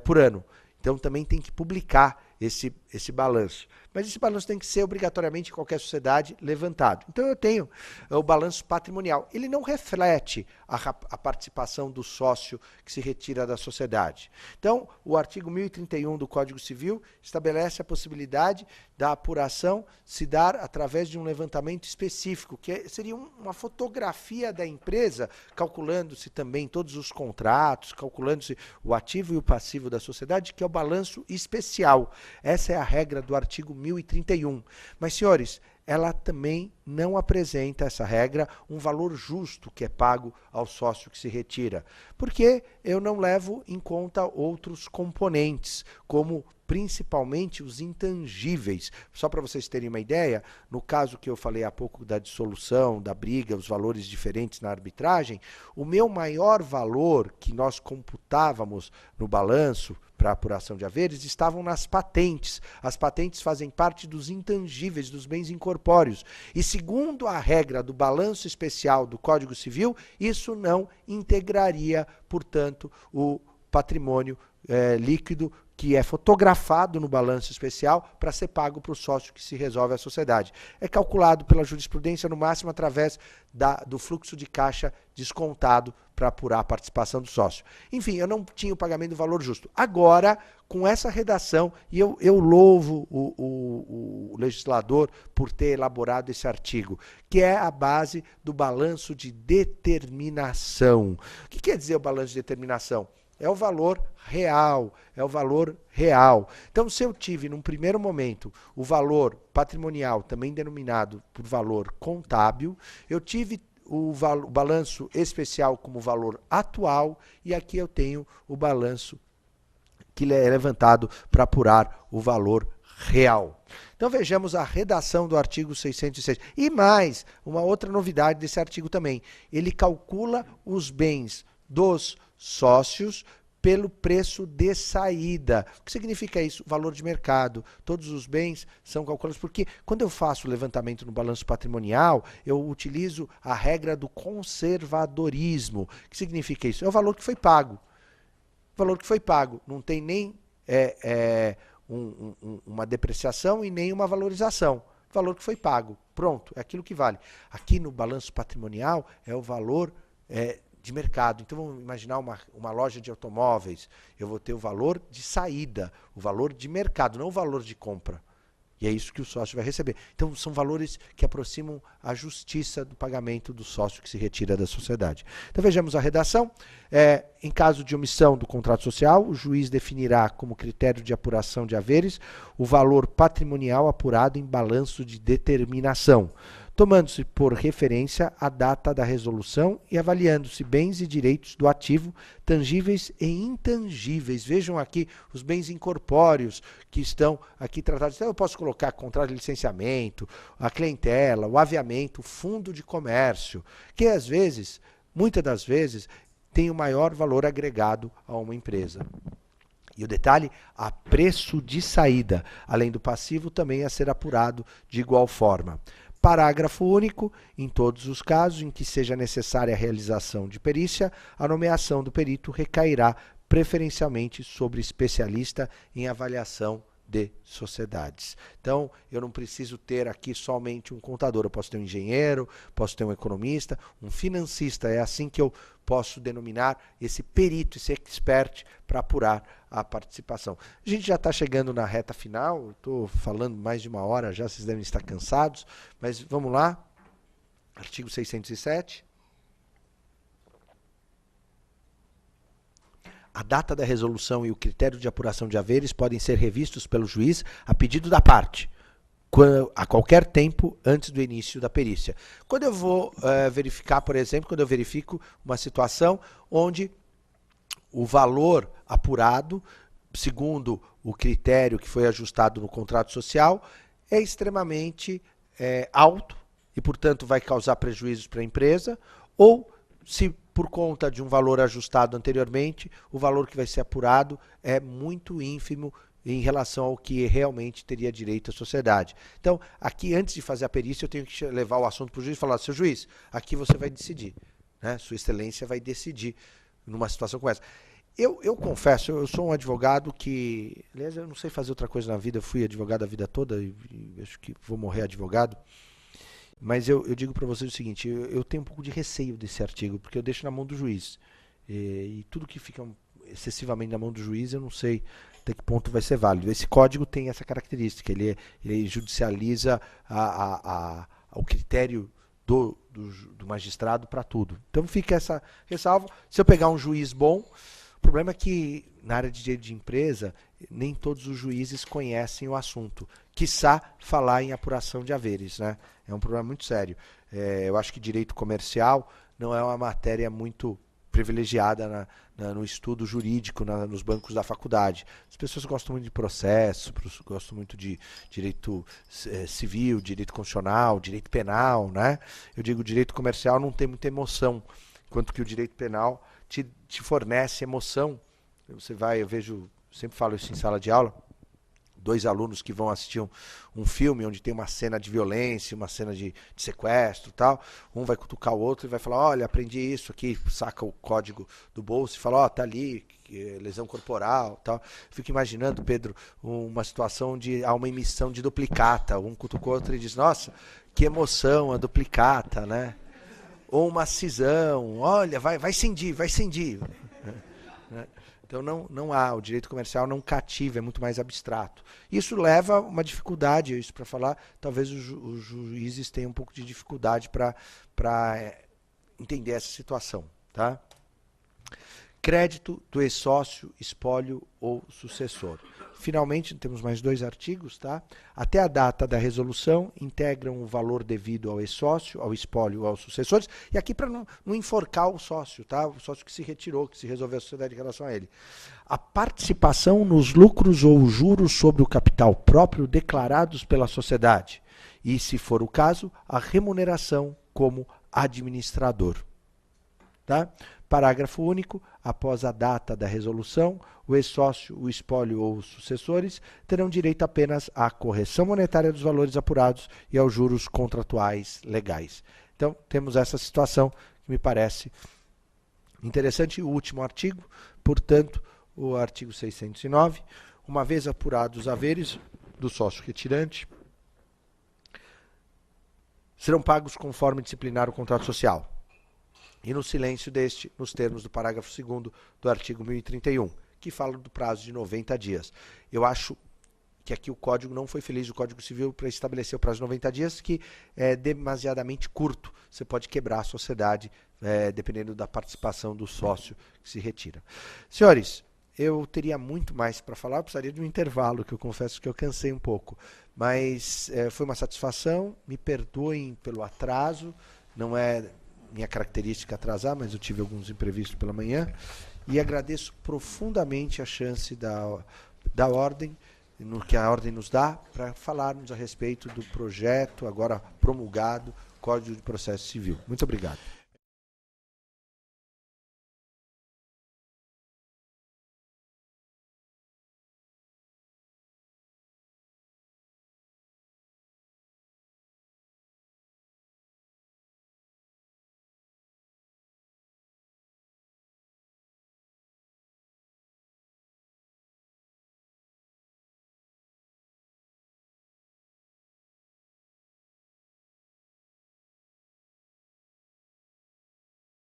por ano. Então também tem que publicar esse balanço. Mas esse balanço tem que ser obrigatoriamente em qualquer sociedade levantado. Então eu tenho o balanço patrimonial. Ele não reflete a participação do sócio que se retira da sociedade. Então o artigo 1031 do Código Civil estabelece a possibilidade da apuração se dar através de um levantamento específico, que seria uma fotografia da empresa, calculando-se também todos os contratos, calculando-se o ativo e o passivo da sociedade, que é o balanço especial. Essa é a regra do artigo 1031. Mas, senhores, ela também não apresenta, essa regra, um valor justo que é pago ao sócio que se retira. Porque eu não levo em conta outros componentes, como principalmente os intangíveis. Só para vocês terem uma ideia, no caso que eu falei há pouco da dissolução, da briga, os valores diferentes na arbitragem, o meu maior valor que nós computávamos no balanço para apuração de haveres estavam nas patentes. As patentes fazem parte dos intangíveis, dos bens incorpóreos. E segundo a regra do balanço especial do Código Civil, isso não integraria, portanto, o patrimônio líquido que é fotografado no balanço especial para ser pago para o sócio que se resolve a sociedade. É calculado pela jurisprudência, no máximo, através do fluxo de caixa descontado para apurar a participação do sócio. Enfim, eu não tinha o pagamento do valor justo. Agora, com essa redação, e eu louvo o legislador por ter elaborado esse artigo, que é a base do balanço de determinação. O que quer dizer o balanço de determinação? É o valor real, é o valor real. Então, se eu tive, num primeiro momento, o valor patrimonial, também denominado por valor contábil, eu tive o balanço especial como valor atual, e aqui eu tenho o balanço que é levantado para apurar o valor real. Então vejamos a redação do artigo 606. E mais, uma outra novidade desse artigo também. Ele calcula os bens dos sócios pelo preço de saída. O que significa isso? Valor de mercado. Todos os bens são calculados, porque quando eu faço o levantamento no balanço patrimonial, eu utilizo a regra do conservadorismo. O que significa isso? É o valor que foi pago. O valor que foi pago. Não tem nem uma depreciação e nem uma valorização. O valor que foi pago. Pronto, é aquilo que vale. Aqui no balanço patrimonial é o valor de mercado. Então vamos imaginar uma loja de automóveis. Eu vou ter o valor de saída, o valor de mercado, não o valor de compra. E é isso que o sócio vai receber. Então são valores que aproximam a justiça do pagamento do sócio que se retira da sociedade. Então vejamos a redação. Em caso de omissão do contrato social, o juiz definirá como critério de apuração de haveres o valor patrimonial apurado em balanço de determinação, tomando-se por referência a data da resolução e avaliando-se bens e direitos do ativo, tangíveis e intangíveis. Vejam aqui os bens incorpóreos que estão aqui tratados. Então eu posso colocar contrato de licenciamento, a clientela, o aviamento, o fundo de comércio, que às vezes, muitas das vezes, tem o maior valor agregado a uma empresa. E o detalhe, a preço de saída, além do passivo, também a ser apurado de igual forma. Parágrafo único. Em todos os casos em que seja necessária a realização de perícia, a nomeação do perito recairá preferencialmente sobre especialista em avaliação de sociedades. Então, eu não preciso ter aqui somente um contador, eu posso ter um engenheiro, posso ter um economista, um financista, é assim que eu posso denominar esse perito, esse expert para apurar a participação. A gente já está chegando na reta final, estou falando mais de 1 hora já, vocês devem estar cansados, mas vamos lá. Artigo 607. A data da resolução e o critério de apuração de haveres podem ser revistos pelo juiz a pedido da parte, a qualquer tempo antes do início da perícia. Quando eu vou verificar, por exemplo, quando eu verifico uma situação onde o valor apurado, segundo o critério que foi ajustado no contrato social, é extremamente alto e, portanto, vai causar prejuízos para a empresa, ou se por conta de um valor ajustado anteriormente, o valor que vai ser apurado é muito ínfimo em relação ao que realmente teria direito à sociedade. Então, aqui, antes de fazer a perícia, eu tenho que levar o assunto para o juiz e falar: seu juiz, aqui você vai decidir, né? Sua excelência vai decidir numa situação como essa. Eu confesso, eu sou um advogado que, aliás, eu não sei fazer outra coisa na vida, eu fui advogado a vida toda e acho que vou morrer advogado. Mas eu digo para vocês o seguinte, eu tenho um pouco de receio desse artigo, porque eu deixo na mão do juiz. E tudo que fica excessivamente na mão do juiz, eu não sei até que ponto vai ser válido. Esse código tem essa característica, ele judicializa o critério do magistrado para tudo. Então fica essa ressalva. Se eu pegar um juiz bom, o problema é que na área de direito de empresa, nem todos os juízes conhecem o assunto, quiçá falar em apuração de haveres, né? É um problema muito sério. Eu acho que direito comercial não é uma matéria muito privilegiada no estudo jurídico, nos bancos da faculdade. As pessoas gostam muito de processo, gostam muito de direito civil, direito constitucional, direito penal, né? Eu digo, direito comercial não tem muita emoção, enquanto que o direito penal te fornece emoção. Eu vejo, sempre falo isso em sala de aula, 2 alunos que vão assistir um filme onde tem uma cena de violência, uma cena de sequestro e tal, um vai cutucar o outro e vai falar: olha, aprendi isso aqui, saca o código do bolso e fala: ó, tá ali, lesão corporal tal. Fico imaginando, Pedro, uma situação onde há uma emissão de duplicata, um cutuca o outro e diz: nossa, que emoção a duplicata, né? Ou uma cisão, olha, vai cindir. Então não há, o direito comercial não cativa, é muito mais abstrato. Isso leva a uma dificuldade, isso para falar, talvez os juízes tenham um pouco de dificuldade para entender essa situação. Tá? Crédito do ex-sócio, espólio ou sucessor. Finalmente, temos mais 2 artigos, tá? Até a data da resolução, integram o valor devido ao ex-sócio, ao espólio ou aos sucessores, e aqui para não enforcar o sócio, tá? O sócio que se retirou, que se resolveu a sociedade em relação a ele. A participação nos lucros ou juros sobre o capital próprio declarados pela sociedade, e, se for o caso, a remuneração como administrador. Tá? Parágrafo único. Após a data da resolução, o ex-sócio, o espólio ou os sucessores terão direito apenas à correção monetária dos valores apurados e aos juros contratuais legais. Então, temos essa situação que me parece interessante. O último artigo, portanto, o artigo 609. Uma vez apurados os haveres do sócio retirante, serão pagos conforme disciplinar o contrato social. E no silêncio deste, nos termos do parágrafo 2º do artigo 1031, que fala do prazo de 90 dias. Eu acho que aqui o Código não foi feliz, o Código Civil, para estabelecer o prazo de 90 dias, que é demasiadamente curto. Você pode quebrar a sociedade, dependendo da participação do sócio que se retira. Senhores, eu teria muito mais para falar, eu precisaria de um intervalo, que eu confesso que eu cansei um pouco. Mas foi uma satisfação, me perdoem pelo atraso, não é minha característica atrasar, mas eu tive alguns imprevistos pela manhã, e agradeço profundamente a chance da ordem, no que a ordem nos dá, para falarmos a respeito do projeto, agora promulgado, Código de Processo Civil. Muito obrigado.